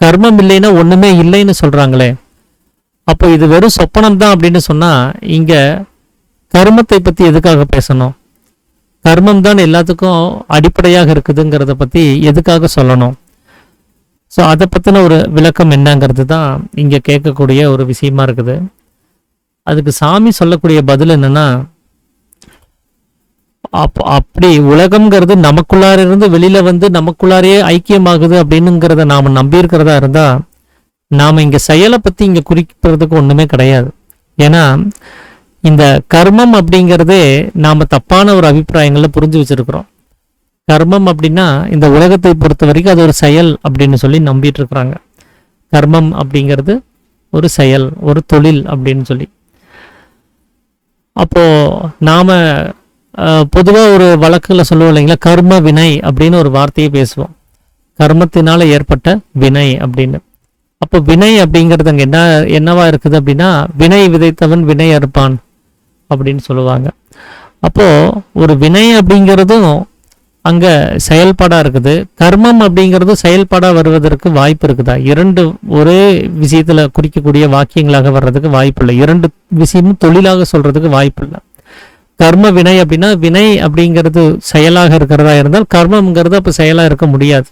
கர்மம் இல்லைன்னா ஒண்ணுமே இல்லைன்னு சொல்றாங்களே, அப்போ இது வெறும் சொப்பனம் தான் அப்படின்னு சொன்னா இங்க கர்மத்தை பத்தி எதுக்காக பேசணும்? கர்மம் தான் எல்லாத்துக்கும் அடிப்படையாக இருக்குதுங்கிறத பத்தி எதுக்காக சொல்லணும்? ஸோ அதை பத்தின ஒரு விளக்கம் என்னங்கிறது தான் இங்க கேட்கக்கூடிய ஒரு விஷயமா இருக்குது. அதுக்கு சாமி சொல்லக்கூடிய பதில் என்னன்னா, அப்படி உலகம்ங்கிறது நமக்குள்ளார இருந்து வெளியில வந்து நமக்குள்ளாரையே ஐக்கியமாகுது அப்படின்னுங்கிறத நாம நம்பி இருக்கிறதா இருந்தா நாம இங்க செயலை பத்தி இங்க குறிப்பிடுறதுக்கு ஒண்ணுமே கிடையாது. ஏன்னா இந்த கர்மம் அப்படிங்கிறதே நாம தப்பான ஒரு அபிப்பிராயங்கள்ல புரிஞ்சு வச்சிருக்கிறோம். கர்மம் அப்படின்னா இந்த உலகத்தை பொறுத்த வரைக்கும் அது ஒரு செயல் அப்படின்னு சொல்லி நம்பிட்டு இருக்கிறாங்க. கர்மம் அப்படிங்கிறது ஒரு செயல், ஒரு தொழில் அப்படின்னு சொல்லி. அப்போ நாம பொதுவா ஒரு வழக்குல சொல்லுவோம் இல்லைங்களா, கர்ம வினை அப்படின்னு ஒரு வார்த்தையை பேசுவோம். கர்மத்தினால ஏற்பட்ட வினை அப்படின்னு. அப்போ வினை அப்படிங்கிறது அங்க என்னவா இருக்குது அப்படின்னா, வினை விதைத்தவன் வினை அறுப்பான் அப்படின்னு சொல்லுவாங்க. அப்போ ஒரு வினை அப்படிங்கிறதும் அங்க செயல்பாடா இருக்குது, கர்மம் அப்படிங்கிறதும் செயல்பாடா வருவதற்கு வாய்ப்பு இருக்குதா? இரண்டு ஒரே விஷயத்துல குறிக்கக்கூடிய வாக்கியங்களாக வர்றதுக்கு வாய்ப்பு இல்லை. இரண்டு விஷயமும் தொழிலாக சொல்றதுக்கு வாய்ப்பு இல்லை. கர்ம வினை அப்படின்னா வினை அப்படிங்கிறது செயலாக இருக்கிறதா இருந்தால் கர்மம்ங்கிறது அப்ப செயலா இருக்க முடியாது.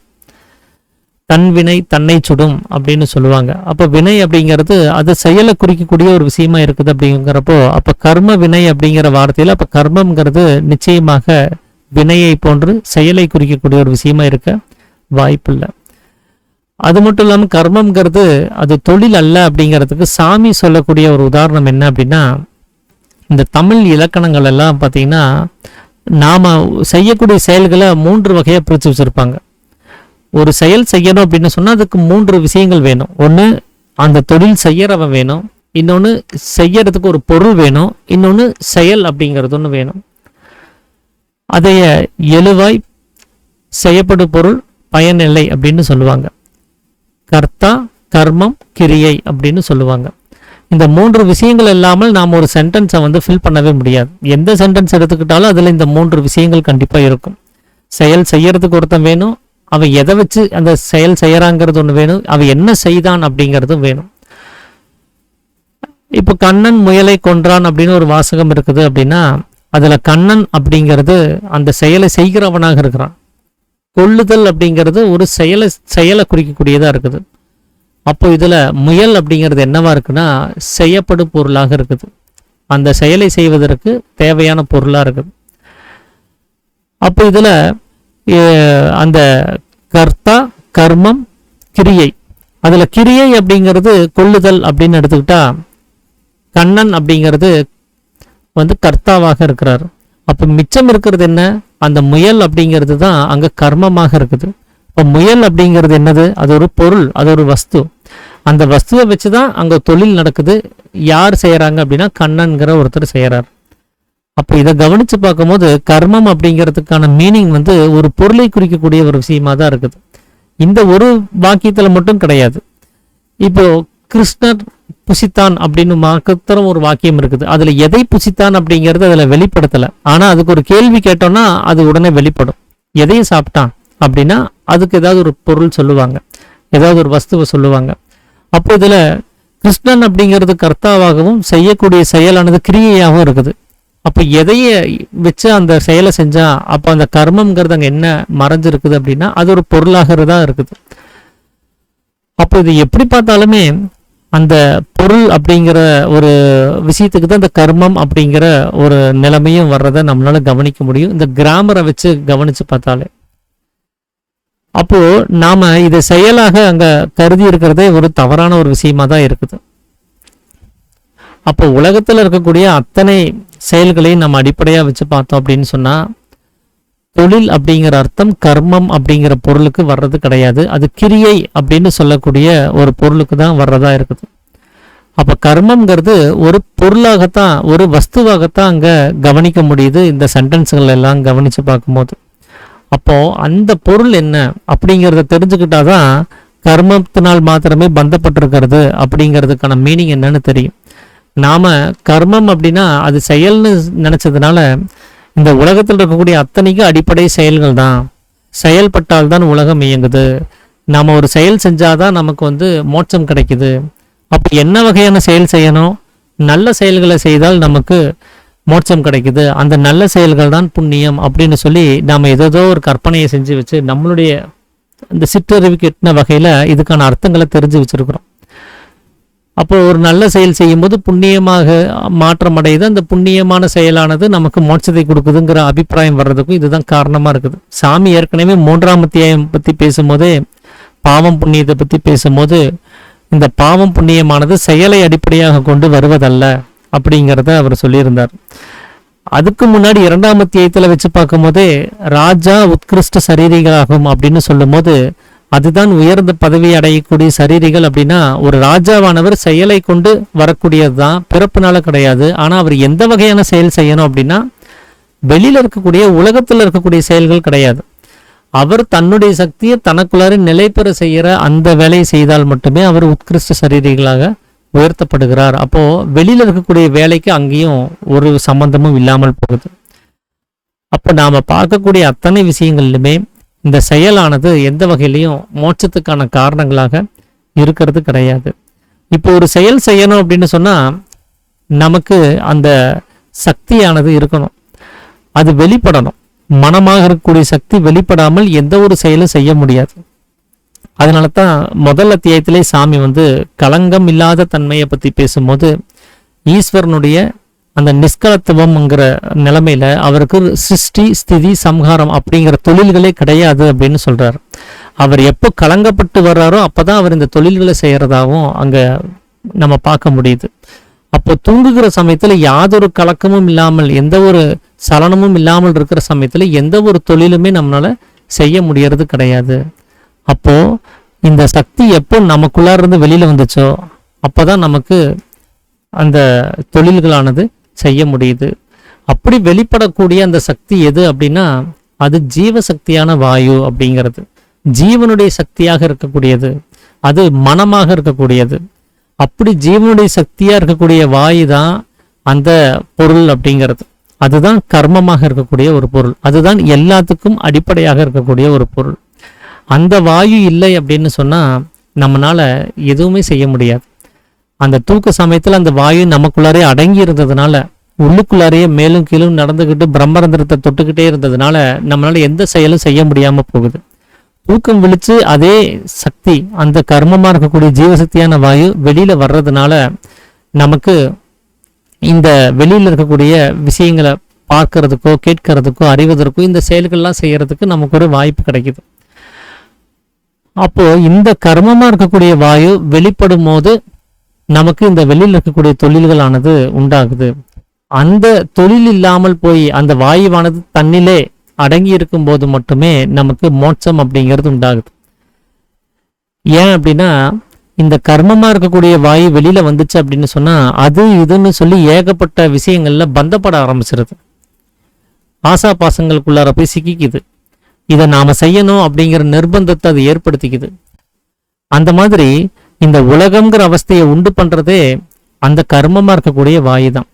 தன் வினை தன்னை சுடும் அப்படின்னு சொல்லுவாங்க. அப்ப வினை அப்படிங்கிறது அது செயலை குறிக்கக்கூடிய ஒரு விஷயமா இருக்குது. அப்படிங்கிறப்போ அப்ப கர்ம வினை அப்படிங்கிற வார்த்தையில அப்ப கர்மம்ங்கிறது நிச்சயமாக வினையை போன்று செயலை குறிக்கக்கூடிய ஒரு விஷயமா இருக்க வாய்ப்பு இல்லை. அது மட்டும் இல்லாம கர்மம்ங்கிறது அது தொழில் அல்ல அப்படிங்கிறதுக்கு சாமி சொல்லக்கூடிய ஒரு உதாரணம் என்ன அப்படின்னா, இந்த தமிழ் இலக்கணங்கள் எல்லாம் பார்த்தீங்கன்னா நாம செய்யக்கூடிய செயல்களை 3 வகையா பிரித்து வச்சிருப்பாங்க. ஒரு செயல் செய்யணும் அப்படின்னு சொன்னா அதுக்கு 3 விஷயங்கள் வேணும். ஒன்று அந்த தொழில் செய்யறவன் வேணும், இன்னொன்று செய்யறதுக்கு ஒரு பொருள் வேணும், இன்னொன்று செயல் அப்படிங்கிறது ஒன்று வேணும். அதைய எழுவாய் செய்யப்படும் பொருள் பயனில்லை அப்படின்னு சொல்லுவாங்க. கர்த்தா கர்மம் கிரியை அப்படின்னு சொல்லுவாங்க. இந்த 3 விஷயங்கள் இல்லாமல் நாம் ஒரு சென்டென்ஸை வந்து ஃபில் பண்ணவே முடியாது. எந்த சென்டென்ஸ் எடுத்துக்கிட்டாலும் அதில் இந்த 3 விஷயங்கள் கண்டிப்பாக இருக்கும். செயல் செய்யறதுக்கு ஒருத்தன் வேணும், அவன் எதை வச்சு அந்த செயல் செய்யறாங்கிறது ஒன்று வேணும், அவன் என்ன செய்தான் அப்படிங்கிறதும் வேணும். இப்போ கண்ணன் முயலை கொன்றான் அப்படின்னு ஒரு வாசகம் இருக்குது அப்படின்னா அதுல கண்ணன் அப்படிங்கிறது அந்த செயலை செய்கிறவனாக இருக்கிறான். கொள்ளுதல் அப்படிங்கிறது ஒரு செயலை குறிக்கக்கூடியதா இருக்குது. அப்போ இதுல முயல் அப்படிங்கிறது என்னவா இருக்குன்னா செய்யப்படும் பொருளாக இருக்குது, அந்த செயலை செய்வதற்கு தேவையான பொருளா இருக்குது. அப்போ இதுல அந்த கர்த்தா கர்மம் கிரியை, அதுல கிரியை அப்படிங்கிறது கொள்ளுதல் அப்படின்னு எடுத்துக்கிட்டா கண்ணன் அப்படிங்கிறது வந்து கர்த்தாவாக இருக்கிறார். அப்ப மிச்சம் இருக்கிறது என்ன? அந்த முயல் அப்படிங்கிறது தான் அங்க கர்மமாக இருக்குது. இப்ப முயல் அப்படிங்கிறது என்னது? அது ஒரு பொருள், அது ஒரு வஸ்து. அந்த வஸ்துவை வச்சுதான் அங்க தொழில் நடக்குது. யார் செய்யறாங்க அப்படின்னா கண்ணன்கிற ஒருத்தர் செய்யறார். அப்ப இதை கவனிச்சு பார்க்கும்போது கர்மம் அப்படிங்கிறதுக்கான மீனிங் வந்து ஒரு பொருளை குறிக்கக்கூடிய ஒரு விஷயமா தான் இருக்குது. இந்த ஒரு வாக்கியத்துல மட்டும் கிடையாது. இப்போ கிருஷ்ணர் புசித்தான் அப்படின்னு மாத்திரம் ஒரு வாக்கியம் இருக்குது. அதுல எதை புசித்தான் அப்படிங்கிறது அதுல வெளிப்படுத்தல. ஆனா அதுக்கு ஒரு கேள்வி கேட்டோம்னா அது உடனே வெளிப்படும். எதையை சாப்பிட்டான் அப்படின்னா அதுக்கு ஏதாவது ஒரு பொருள் சொல்லுவாங்க, ஏதாவது ஒரு வஸ்துவை சொல்லுவாங்க. அப்போ இதுல கிருஷ்ணன் அப்படிங்கிறது கர்த்தாவாகவும் செய்யக்கூடிய செயலானது கிரியையாகவும் இருக்குது. அப்ப எதைய வச்சு அந்த செயலை செஞ்சா அப்ப அந்த கர்மம்ங்கிறது அங்க என்ன மறைஞ்சிருக்குது அப்படின்னா அது ஒரு பொருளாக தான் இருக்குது. அப்போ இது எப்படி பார்த்தாலுமே அந்த பொருள் அப்படிங்கிற ஒரு விஷயத்துக்கு தான் இந்த கர்மம் அப்படிங்கிற ஒரு நிலைமையும் வர்றதை நம்மளால கவனிக்க முடியும் இந்த கிராமரை வச்சு கவனிச்சு பார்த்தாலே. அப்போ நாம இதை செயலாக அங்க கருதி இருக்கிறதே ஒரு தவறான ஒரு விஷயமா தான் இருக்குது. அப்போ உலகத்துல இருக்கக்கூடிய அத்தனை செயல்களையும் நம்ம அடிப்படையா வச்சு பார்த்தோம் அப்படின்னு சொன்னா தொழில் அப்படிங்கிற அர்த்தம் கர்மம் அப்படிங்கிற பொருளுக்கு வர்றது கிடையாது. அது கிரியை அப்படின்னு சொல்லக்கூடிய ஒரு பொருளுக்கு தான் வர்றதா இருக்குது. அப்ப கர்மம்ங்கிறது ஒரு பொருளாகத்தான் ஒரு வஸ்துவாகத்தான் அங்க கவனிக்க முடியுது இந்த சென்டென்ஸ்கள் எல்லாம் கவனிச்சு பார்க்கும்போது. அப்போ அந்த பொருள் என்ன அப்படிங்கிறத தெரிஞ்சுக்கிட்டாதான் கர்மத்தினால் மாத்திரமே பந்தப்பட்டிருக்கிறது அப்படிங்கிறதுக்கான மீனிங் என்னன்னு தெரியும். நாம கர்மம் அப்படின்னா அது செயல்னு நினைச்சதுனால இந்த உலகத்தில் இருக்கக்கூடிய அத்தனைக்கு அடிப்படை செயல்கள் தான். செயல்பட்டால்தான் உலகம் இயங்குது. நாம ஒரு செயல் செஞ்சாதான் நமக்கு மோட்சம் கிடைக்குது. அப்போ என்ன வகையான செயல் செய்யணும்? நல்ல செயல்களை செய்தால் நமக்கு மோட்சம் கிடைக்குது. அந்த நல்ல செயல்கள் தான் புண்ணியம் அப்படின்னு சொல்லி நாம ஏதோ ஒரு கற்பனையை செஞ்சு வச்சு நம்மளுடைய இந்த சிற்றறிவுக்கு எட்டின வகையில இதுக்கான அர்த்தங்களை தெரிஞ்சு வச்சிருக்கிறோம். அப்போ ஒரு நல்ல செயல் செய்யும்போது புண்ணியமாக மாற்றம் அடையுது. அந்த புண்ணியமான செயலானது நமக்கு மோட்சத்தை கொடுக்குதுங்கிற அபிப்பிராயம் வர்றதுக்கும் இதுதான் காரணமா இருக்குது. சாமி ஏற்கனவே 3ஆம் அத்தியாயம் பத்தி பேசும்போதே பாவம் புண்ணியத்தை பத்தி பேசும்போது இந்த பாவம் புண்ணியமானது செயலை அடிப்படையாக கொண்டு வருவதல்ல அப்படிங்கிறத அவர் சொல்லியிருந்தார். அதுக்கு முன்னாடி 2ஆம் அத்தியாயத்துல வச்சு பார்க்கும் போதே ராஜா உத்கிருஷ்ட சரீரிகளாகும் அப்படின்னு சொல்லும் போது அதுதான் உயர்ந்த பதவி அடையக்கூடிய சரீரிகள். அப்படின்னா ஒரு ராஜாவானவர் செயலை கொண்டு வரக்கூடியது தான், பிறப்புனால கிடையாது. ஆனா அவர் எந்த வகையான செயல் செய்யணும் அப்படின்னா வெளியில இருக்கக்கூடிய உலகத்துல இருக்கக்கூடிய செயல்கள் கிடையாது. அவர் தன்னுடைய சக்தியை தனக்குள்ளார நிலை பெற செய்யற அந்த வேலையை செய்தால் மட்டுமே அவர் உத்கிருஷ்ட சரீரிகளாக உயர்த்தப்படுகிறார். அப்போ வெளியில இருக்கக்கூடிய வேலைக்கு அங்கேயும் ஒரு சம்பந்தமும் இல்லாமல் போகுது. அப்ப நாம பார்க்கக்கூடிய அத்தனை விஷயங்கள்லுமே இந்த செயலானது எந்த வகையிலையும் மோட்சத்துக்கான காரணங்களாக இருக்கிறது கிடையாது. இப்போ ஒரு செயல் செய்யணும் அப்படின்னு சொன்னா நமக்கு அந்த சக்தியானது இருக்கணும், அது வெளிப்படணும். மனமாக இருக்கக்கூடிய சக்தி வெளிப்படாமல் எந்த ஒரு செயலும் செய்ய முடியாது. அதனால தான் முதல் அத்தியாயத்திலே சாமி களங்கம் இல்லாத தன்மையை பத்தி பேசும்போது ஈஸ்வரனுடைய அந்த நிஷ்கலத்துவம்ங்கிற நிலைமையில அவருக்கு சிருஷ்டி ஸ்திதி சம்ஹாரம் அப்படிங்கிற தொழில்களே கிடையாது அப்படின்னு சொல்றாரு. அவர் எப்போ கலங்கப்பட்டு வர்றாரோ அப்பதான் அவர் இந்த தொழில்களை செய்யறதாவும் அங்க நம்ம பார்க்க முடியுது. அப்போ தூங்குகிற சமயத்துல யாதொரு கலக்கமும் இல்லாமல் எந்த ஒரு சலனமும் இல்லாமல் இருக்கிற சமயத்துல எந்த ஒரு தொழிலுமே நம்மளால செய்ய முடியறது கிடையாது. அப்போ இந்த சக்தி எப்போ நமக்குள்ளார இருந்து வெளியில வந்துச்சோ அப்பதான் நமக்கு அந்த தொழில்களானது செய்ய முடியுது. அப்படி வெளிப்படக்கூடிய அந்த சக்தி எது அப்படின்னா அது ஜீவசக்தியான வாயு அப்படிங்கிறது. ஜீவனுடைய சக்தியாக இருக்கக்கூடியது, அது மனமாக இருக்கக்கூடியது. அப்படி ஜீவனுடைய சக்தியா இருக்கக்கூடிய வாயு தான் அந்த பொருள் அப்படிங்கிறது. அதுதான் கர்மமாக இருக்கக்கூடிய ஒரு பொருள், அதுதான் எல்லாத்துக்கும் அடிப்படையாக இருக்கக்கூடிய ஒரு பொருள். அந்த வாயு இல்லை அப்படின்னு சொன்னா நம்மளால எதுவுமே செய்ய முடியாது. அந்த தூக்க சமயத்துல அந்த வாயு நமக்குள்ளாரே அடங்கி இருந்ததுனால உள்ளுக்குள்ளாரையே மேலும் கீழும் நடந்துகிட்டு பிரம்மரந்திரத்தை தொட்டுக்கிட்டே இருந்ததுனால நம்மளால எந்த செயலும் செய்ய முடியாம போகுது. தூக்கம் விழிச்சு அதே சக்தி அந்த கர்மமா இருக்கக்கூடிய ஜீவசக்தியான வாயு வெளியில வர்றதுனால நமக்கு இந்த வெளியில இருக்கக்கூடிய விஷயங்களை பார்க்கறதுக்கோ கேட்கறதுக்கோ அறிவதற்கோ இந்த செயல்கள்லாம் செய்யறதுக்கு நமக்கு ஒரு வாய்ப்பு கிடைக்குது. அப்போ இந்த கர்மமா இருக்கக்கூடிய வாயு வெளிப்படும் போது நமக்கு இந்த வெளியில் இருக்கக்கூடிய தொழில்களானது உண்டாகுது. அந்த தொழில் இல்லாமல் போய் அந்த வாயுவானது தன்னிலே அடங்கி இருக்கும் போது மட்டுமே நமக்கு மோட்சம் அப்படிங்கிறது உண்டாகுது. ஏன் அப்படின்னா இந்த கர்மமா இருக்கக்கூடிய வாயு வெளியில வந்துச்சு அப்படின்னு சொன்னா அது இதுன்னு சொல்லி ஏகப்பட்ட விஷயங்கள்ல பந்தப்பட ஆரம்பிச்சிருது. ஆசா பாசங்களுக்குள்ளார போய் சிக்கிக்குது. இதை நாம செய்யணும் அப்படிங்கிற நிர்பந்தத்தை அது ஏற்படுத்திக்குது. அந்த மாதிரி இந்த உலகம்ங்கிற அவஸ்தையை உண்டு பண்றதே அந்த கர்மமா இருக்கக்கூடிய வாயு தான்.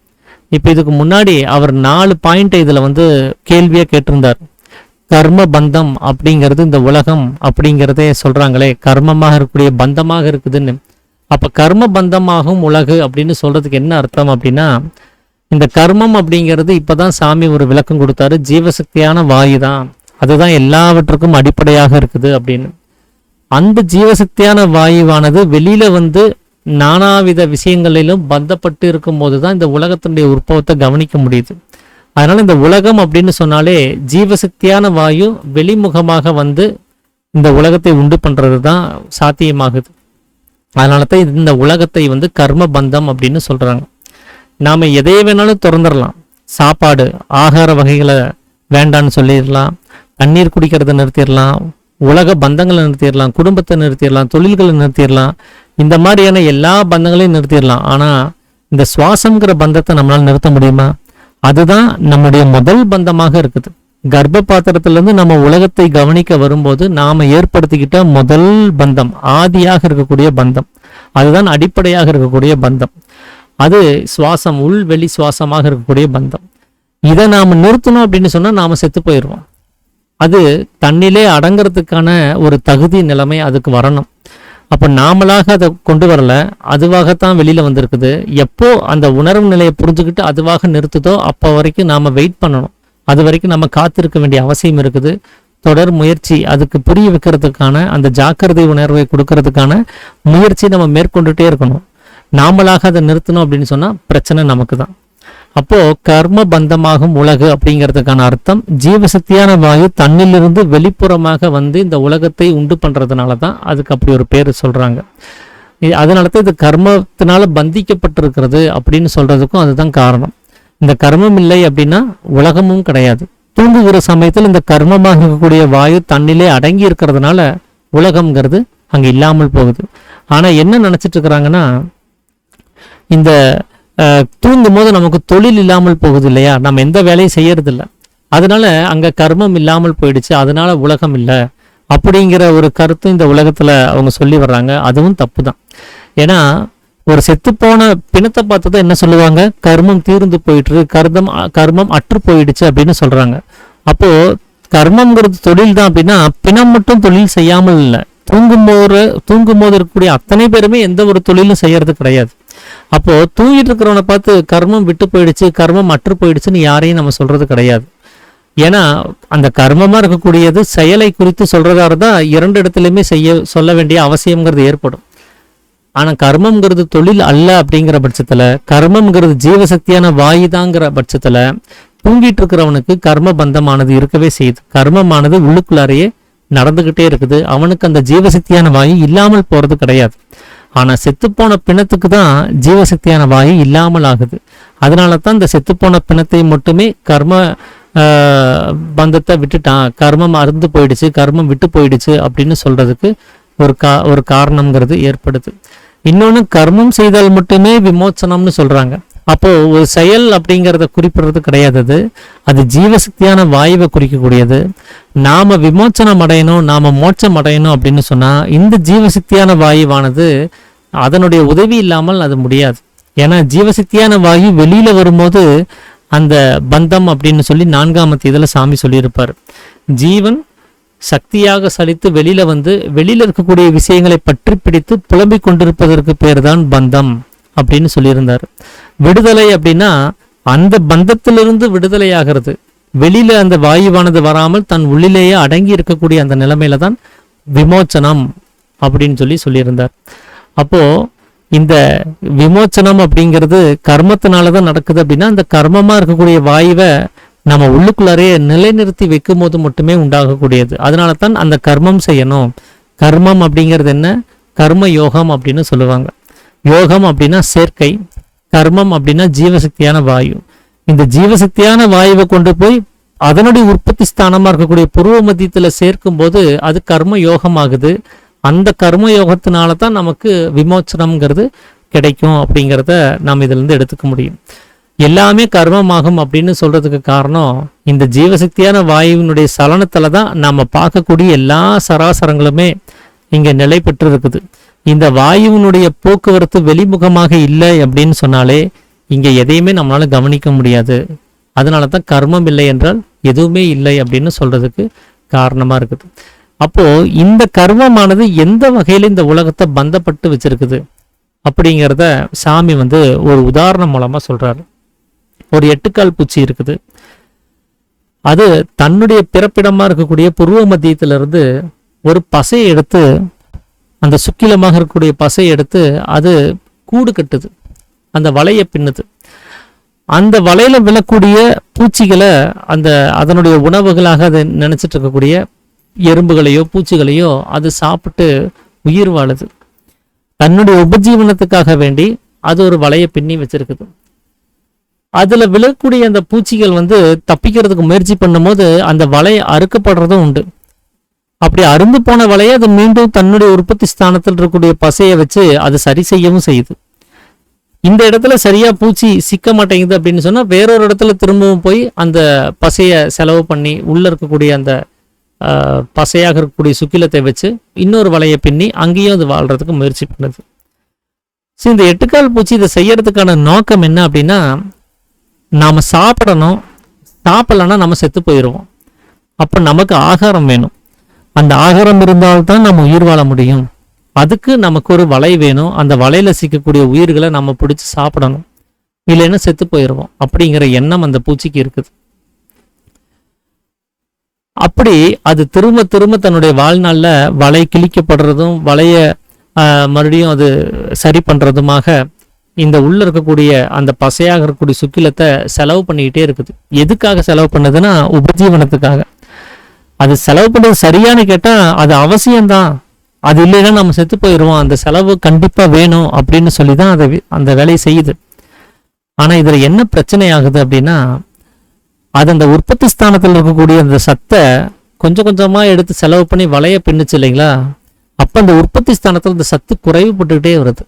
இப்ப இதுக்கு முன்னாடி அவர் 4 பாயிண்ட் இதுல கேள்வியா கேட்டிருந்தார். கர்ம பந்தம் அப்படிங்கிறது இந்த உலகம் அப்படிங்கிறதே சொல்றாங்களே, கர்மமாக இருக்கக்கூடிய பந்தமாக இருக்குதுன்னு. அப்ப கர்ம பந்தமாகும் உலகு அப்படின்னு சொல்றதுக்கு என்ன அர்த்தம் அப்படின்னா இந்த கர்மம் அப்படிங்கிறது இப்பதான் சாமி ஒரு விளக்கம் கொடுத்தாரு. ஜீவசக்தியான வாயு தான், அதுதான் எல்லாவற்றுக்கும் அடிப்படையாக இருக்குது அப்படின்னு. அந்த ஜீவசக்தியான வாயுவானது வெளியில நானாவித விஷயங்களிலும் பந்தப்பட்டு இருக்கும்போது தான் இந்த உலகத்தினுடைய உற்பவத்தை கவனிக்க முடியுது. அதனால இந்த உலகம் அப்படின்னு சொன்னாலே ஜீவசக்தியான வாயு வெளிமுகமாக வந்து இந்த உலகத்தை உண்டு பண்றது தான் சாத்தியமாகுது. அதனால தான் இந்த உலகத்தை வந்து கர்ம பந்தம் அப்படின்னு சொல்றாங்க. நாம எதை வேணாலும் திறந்துடலாம். சாப்பாடு ஆகார வகைகளை வேண்டான்னு சொல்லிடலாம், தண்ணீர் குடிக்கிறத நிறுத்திடலாம், உலக பந்தங்களை நிறுத்திடலாம், குடும்பத்தை நிறுத்திடலாம், தொழில்களை நிறுத்திடலாம், இந்த மாதிரியான எல்லா பந்தங்களையும் நிறுத்திடலாம். ஆனா இந்த சுவாசம்ங்கிற பந்தத்தை நம்மளால நிறுத்த முடியுமா? அதுதான் நம்முடைய முதல் பந்தமாக இருக்குது. கர்ப்ப பாத்திரத்திலிருந்து நம்ம உலகத்தை கவனிக்க வரும்போது நாம ஏற்படுத்திக்கிட்ட முதல் பந்தம், ஆதியாக இருக்கக்கூடிய பந்தம், அதுதான் அடிப்படையாக இருக்கக்கூடிய பந்தம். அது சுவாசம், உள் வெளி சுவாசமாக இருக்கக்கூடிய பந்தம். இதை நாம நிறுத்தணும் அப்படின்னு சொன்னா நாம செத்து போயிடுவோம். அது தன்னிலே அடங்கிறதுக்கான ஒரு தகுதி நிலைமை அதுக்கு வரணும். அப்போ நாமளாக அதை கொண்டு வரல, அதுவாகத்தான் வெளியில வந்திருக்குது. எப்போ அந்த உணர்வு நிலையை புரிஞ்சுக்கிட்டு அதுவாக நிறுத்துதோ அப்போ வரைக்கும் நாம வெயிட் பண்ணணும். அது வரைக்கும் நம்ம காத்திருக்க வேண்டிய அவசியம் இருக்குது. தொடர் முயற்சி, அதுக்கு புரிய வைக்கிறதுக்கான அந்த ஜாக்கிரதை உணர்வை கொடுக்கறதுக்கான முயற்சி நம்ம மேற்கொண்டுட்டே இருக்கணும். நாமளாக அதை நிறுத்தணும் அப்படின்னு சொன்னா பிரச்சனை நமக்கு தான். அப்போ கர்ம பந்தமாகும் உலகு அப்படிங்கிறதுக்கான அர்த்தம், ஜீவசக்தியான வாயு தன்னிலிருந்து வெளிப்புறமாக வந்து இந்த உலகத்தை உண்டு பண்றதுனால தான் அதுக்கு அப்படி ஒரு பேர் சொல்றாங்க. அதனால தான் இது கர்மத்தினால பந்திக்கப்பட்டிருக்கிறது அப்படின்னு சொல்றதுக்கும் அதுதான் காரணம். இந்த கர்மம் இல்லை அப்படின்னா உலகமும் கிடையாது. தூங்குகிற சமயத்தில் இந்த கர்மமாக இருக்கக்கூடிய வாயு தன்னிலே அடங்கி இருக்கிறதுனால உலகம்ங்கிறது அங்க இல்லாமல் போகுது. ஆனா என்ன நினைச்சிட்டு இருக்கிறாங்கன்னா, இந்த தூங்கும் போது நமக்கு தொழில் இல்லாமல் போகுது இல்லையா, நம்ம எந்த வேலையும் செய்யறது இல்லை, அதனால அங்க கர்மம் இல்லாமல் போயிடுச்சு, அதனால உலகம் இல்லை அப்படிங்கிற ஒரு கருத்தும் இந்த உலகத்துல அவங்க சொல்லி வர்றாங்க. அதுவும் தப்பு தான். ஏன்னா ஒரு செத்துப்போன பிணத்தை பார்த்து தான் என்ன சொல்லுவாங்க, கர்மம் தீர்ந்து போயிட்டு, கர்மம் அற்று போயிடுச்சு அப்படின்னு சொல்றாங்க. அப்போ கர்மம்ங்கிறது தொழில் தான் அப்படின்னா பிணம் மட்டும் தொழில் செய்யாமல் இல்லை, தூங்கும் போது இருக்கக்கூடிய அத்தனை பேருமே எந்த ஒரு தொழிலும் செய்யறது கிடையாது. அப்போ தூங்கிட்டு இருக்கிறவனை பார்த்து கர்மம் விட்டு போயிடுச்சு, கர்மம் அற்று போயிடுச்சுன்னு யாரையும் நம்ம சொல்றது கிடையாது. ஏன்னா அந்த கர்மமா இருக்கக்கூடியது செயலை குறித்து சொல்றதா இருந்தா இரண்டு இடத்துலையுமே சொல்ல வேண்டிய அவசியம்ங்கிறது ஏற்படும். ஆனா கர்மம்ங்கிறது தொழில் அல்ல அப்படிங்கிற பட்சத்துல, கர்மம்ங்கிறது ஜீவசக்தியான வாயுதாங்கிற பட்சத்துல தூங்கிட்டு இருக்கிறவனுக்கு கர்ம பந்தமானது இருக்கவே செய்யுது. கர்மமானது உள்ளுக்குள்ளாரையே நடந்துகிட்டே இருக்குது. அவனுக்கு அந்த ஜீவசக்தியான வாயு இல்லாமல் போறது கிடையாது. ஆனா செத்துப்போன பிணத்துக்கு தான் ஜீவசக்தியான வாயு இல்லாமல் ஆகுது. அதனால தான் இந்த செத்துப்போன பிணத்தை மட்டுமே கர்ம பந்தத்தை விட்டுட்டான், கர்மம் அறுந்து போயிடுச்சு, கர்மம் விட்டு போயிடுச்சு அப்படின்னு சொல்றதுக்கு ஒரு காரணம்ங்கிறது ஏற்படுது. இன்னொன்னு, கர்மம் செய்தால் மட்டுமே விமோச்சனம்னு சொல்றாங்க. அப்போ ஒரு செயல் அப்படிங்கிறத குறிப்பிடுறது கிடையாது, அது ஜீவசக்தியான வாயுவை குறிக்கக்கூடியது. நாம விமோச்சனம் அடையணும், நாம மோட்சம் அடையணும் அப்படின்னு சொன்னா இந்த ஜீவசக்தியான வாயுவானது அதனுடைய உதவி இல்லாமல் அது முடியாது. ஏன்னா ஜீவசக்தியான வாயு வெளியில வரும்போது அந்த பந்தம் அப்படின்னு சொல்லி 4ஆம் அத்தியாயத்துல சாமி சொல்லியிருப்பார். ஜீவன் சக்தியாக சலித்து வெளியில வந்து வெளியில இருக்கக்கூடிய விஷயங்களை பற்றி பிடித்து புலம்பிக் கொண்டிருப்பதற்கு பேர் தான் பந்தம் அப்படின்னு சொல்லியிருந்தார். விடுதலை அப்படின்னா அந்த பந்தத்திலிருந்து விடுதலை ஆகிறது. வெளியில அந்த வாயுவானது வராமல் தன் உள்ளிலேயே அடங்கி இருக்கக்கூடிய அந்த நிலைமையில தான் விமோச்சனம் அப்படின்னு சொல்லியிருந்தார். அப்போ இந்த விமோச்சனம் அப்படிங்கிறது கர்மத்தினாலதான் நடக்குது. அப்படின்னா அந்த கர்மமா இருக்கக்கூடிய வாயுவை நம்ம உள்ளுக்குள்ளாரே நிலைநிறுத்தி வைக்கும் போது மட்டுமே உண்டாகக்கூடியது. அதனால தான் அந்த கர்மம் செய்யணும். கர்மம் அப்படிங்கிறது என்ன, கர்ம யோகம் அப்படின்னு சொல்லுவாங்க. யோகம் அப்படின்னா சேர்க்கை, கர்மம் அப்படின்னா ஜீவசக்தியான வாயு. இந்த ஜீவசக்தியான வாயுவை கொண்டு போய் அதனுடைய உற்பத்தி ஸ்தானமா இருக்கக்கூடிய பூர்வ மத்தியத்துல சேர்க்கும் போது அது கர்ம யோகம் ஆகுது. அந்த கர்ம யோகத்தினால தான் நமக்கு விமோச்சனம்ங்கிறது கிடைக்கும் அப்படிங்கிறத நாம் இதுல இருந்து எடுத்துக்க முடியும். எல்லாமே கர்மமாகும் அப்படின்னு சொல்றதுக்கு காரணம், இந்த ஜீவசக்தியான வாயுவினுடைய சலனத்துல தான் நாம பார்க்கக்கூடிய எல்லா சராசரங்களுமே இங்க நிலை பெற்று இருக்குது. இந்த வாயுவினுடைய போக்குவரத்து வெளிமுகமாக இல்லை அப்படின்னு சொன்னாலே இங்க எதையுமே நம்மளால கவனிக்க முடியாது. அதனால தான் கர்மம் இல்லை என்றால் எதுவுமே இல்லை அப்படின்னு சொல்றதுக்கு காரணமா இருக்குது. அப்போ இந்த கர்மமானது எந்த வகையில இந்த உலகத்தை பந்தப்பட்டு வச்சிருக்குது அப்படிங்கிறத சாமி ஒரு உதாரணம் மூலமா சொல்றாரு. ஒரு 8கால் பூச்சி இருக்குது. அது தன்னுடைய பிறப்பிடமா இருக்கக்கூடிய பூர்வ மத்தியத்திலிருந்து ஒரு பசையை எடுத்து அந்த சுக்கிலமாக இருக்கக்கூடிய பசையை எடுத்து அது கூடு கட்டுது, அந்த வலையை பின்னுது. அந்த வலையில விழக்கூடிய பூச்சிகளை அதனுடைய உணவுகளாக அதை நினைச்சிட்டு இருக்கக்கூடிய எறும்புகளையோ பூச்சிகளையோ அது சாப்பிட்டு உயிர் வாழுது. தன்னுடைய உபஜீவனத்துக்காக வேண்டி அது ஒரு வலையை பின்னி வச்சிருக்குது. அதுல விழக்கூடிய அந்த பூச்சிகள் தப்பிக்கிறதுக்கு முயற்சி பண்ணும்போது அந்த வலை அறுக்கப்படுறதும் உண்டு. அப்படி அருந்து போன வலையை அது மீண்டும் தன்னுடைய உற்பத்தி ஸ்தானத்தில் இருக்கக்கூடிய பசையை வச்சு அது சரி செய்யவும் செய்யுது. இந்த இடத்துல சரியா பூச்சி சிக்க மாட்டேங்குது அப்படின்னு சொன்னா வேறொரு இடத்துல திரும்பவும் போய் அந்த பசையை செலவு பண்ணி உள்ள இருக்கக்கூடிய அந்த பசையாக இருக்கக்கூடிய சுக்கிலத்தை வச்சு இன்னொரு வலையை பின்னி அங்கேயும் அது வாழ்றதுக்கு முயற்சி பண்ணுது. ஸோ இந்த எட்டுக்கால் பூச்சி இதை செய்யறதுக்கான நோக்கம் என்ன அப்படின்னா, நாம சாப்பிடணும், சாப்பிடலன்னா நம்ம செத்து போயிடுவோம். அப்போ நமக்கு ஆகாரம் வேணும். அந்த ஆகாரம் இருந்தால்தான் நம்ம உயிர் வாழ முடியும். அதுக்கு நமக்கு ஒரு வலை வேணும். அந்த வலையில சிக்கக்கூடிய உயிர்களை நம்ம பிடிச்சி சாப்பிடணும், இல்லைன்னா செத்து போயிடுவோம் அப்படிங்கிற எண்ணம் அந்த பூச்சிக்கு இருக்குது. அப்படி அது திரும்ப திரும்ப தன்னுடைய வாழ்நாளில் வலை கிழிக்கப்படுறதும் வலைய மறுபடியும் அது சரி பண்றதுமாக இந்த உள்ள இருக்கக்கூடிய அந்த பசையாக இருக்கக்கூடிய சுக்கிலத்தை செலவு பண்ணிக்கிட்டே இருக்குது. எதுக்காக செலவு பண்ணுதுன்னா உபஜீவனத்துக்காக. அது செலவு பண்ணுறது சரியானு கேட்டா அது அவசியம்தான். அது இல்லைன்னா நம்ம செத்து போயிடுவோம். அந்த செலவு கண்டிப்பா வேணும் அப்படின்னு சொல்லி தான் அதை அந்த வேலையை செய்யுது. ஆனா இதுல என்ன பிரச்சனை ஆகுது அப்படின்னா, அது அந்த உற்பத்தி ஸ்தானத்தில் இருக்கக்கூடிய அந்த சத்தை கொஞ்சம் கொஞ்சமா எடுத்து செலவு பண்ணி வலைய பின்னுச்சு இல்லைங்களா? அப்ப அந்த உற்பத்தி ஸ்தானத்தில் அந்த சத்து குறைவுபட்டுக்கிட்டே வருது.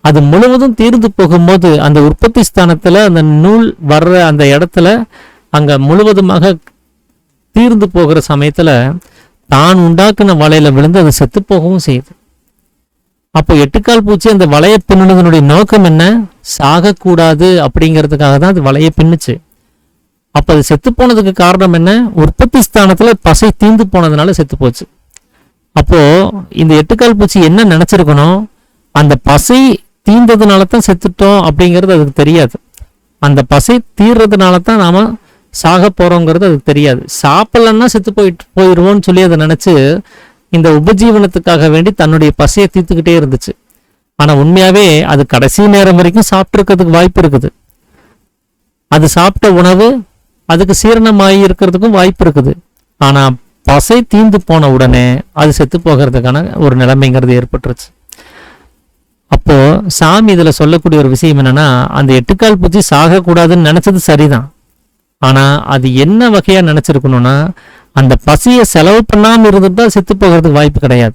அது முழுவதும் தீர்ந்து போகும்போது அந்த உற்பத்தி ஸ்தானத்துல அந்த நூல் வர்ற அந்த இடத்துல அங்க முழுவதுமாக தீர்ந்து போகிற சமயத்துல தான் உண்டாக்குன வலையில விழுந்து அது செத்து போகவும் செய்யுது. அப்போ எட்டுக்கால் பூச்சி அந்த வலையை பின்னுனதனுடைய நோக்கம் என்ன? சாகக்கூடாது அப்படிங்கிறதுக்காக தான் அது வலையை பின்னுச்சு. அப்ப அது செத்து போனதுக்கு காரணம் என்ன? உற்பத்தி ஸ்தானத்துல பசை தீர்ந்து போனதுனால செத்து போச்சு. அப்போ இந்த எட்டுக்கால் பூச்சி என்ன நினைச்சிருக்கணும்? அந்த பசை தீர்ந்ததுனால தான் செத்துட்டோம் அப்படிங்கிறது அதுக்கு தெரியாது. அந்த பசை தீர்றதுனால தான் நாம சாக போறோங்கிறது அதுக்கு தெரியாது. சாப்பிடலன்னா செத்து போயிடுவோம்னு சொல்லி அதை நினைச்சு இந்த உபஜீவனத்துக்காக வேண்டி தன்னுடைய பசையை தீர்த்துக்கிட்டே இருந்துச்சு. ஆனா உண்மையாவே அது கடைசி நேரம் வரைக்கும் சாப்பிட்டு இருக்கிறதுக்கு வாய்ப்பு இருக்குது. அது சாப்பிட்ட உணவு அதுக்கு சீரணமாகி இருக்கிறதுக்கும் வாய்ப்பு இருக்குது. ஆனா பசை தீர்ந்து போன உடனே அது செத்து போகிறதுக்கான ஒரு நிலைமைங்கிறது ஏற்பட்டுருச்சு. அப்போ சாமி இதுல சொல்லக்கூடிய ஒரு விஷயம் என்னன்னா, அந்த எட்டுக்கால் பூச்சி சாகக்கூடாதுன்னு நினைச்சது சரிதான். ஆனா அது என்ன வகையா நினைச்சிருக்கணும்னா, அந்த பசியை செலவு பண்ணாம இருந்துட்டா செத்து போகிறதுக்கு வாய்ப்பு கிடையாது.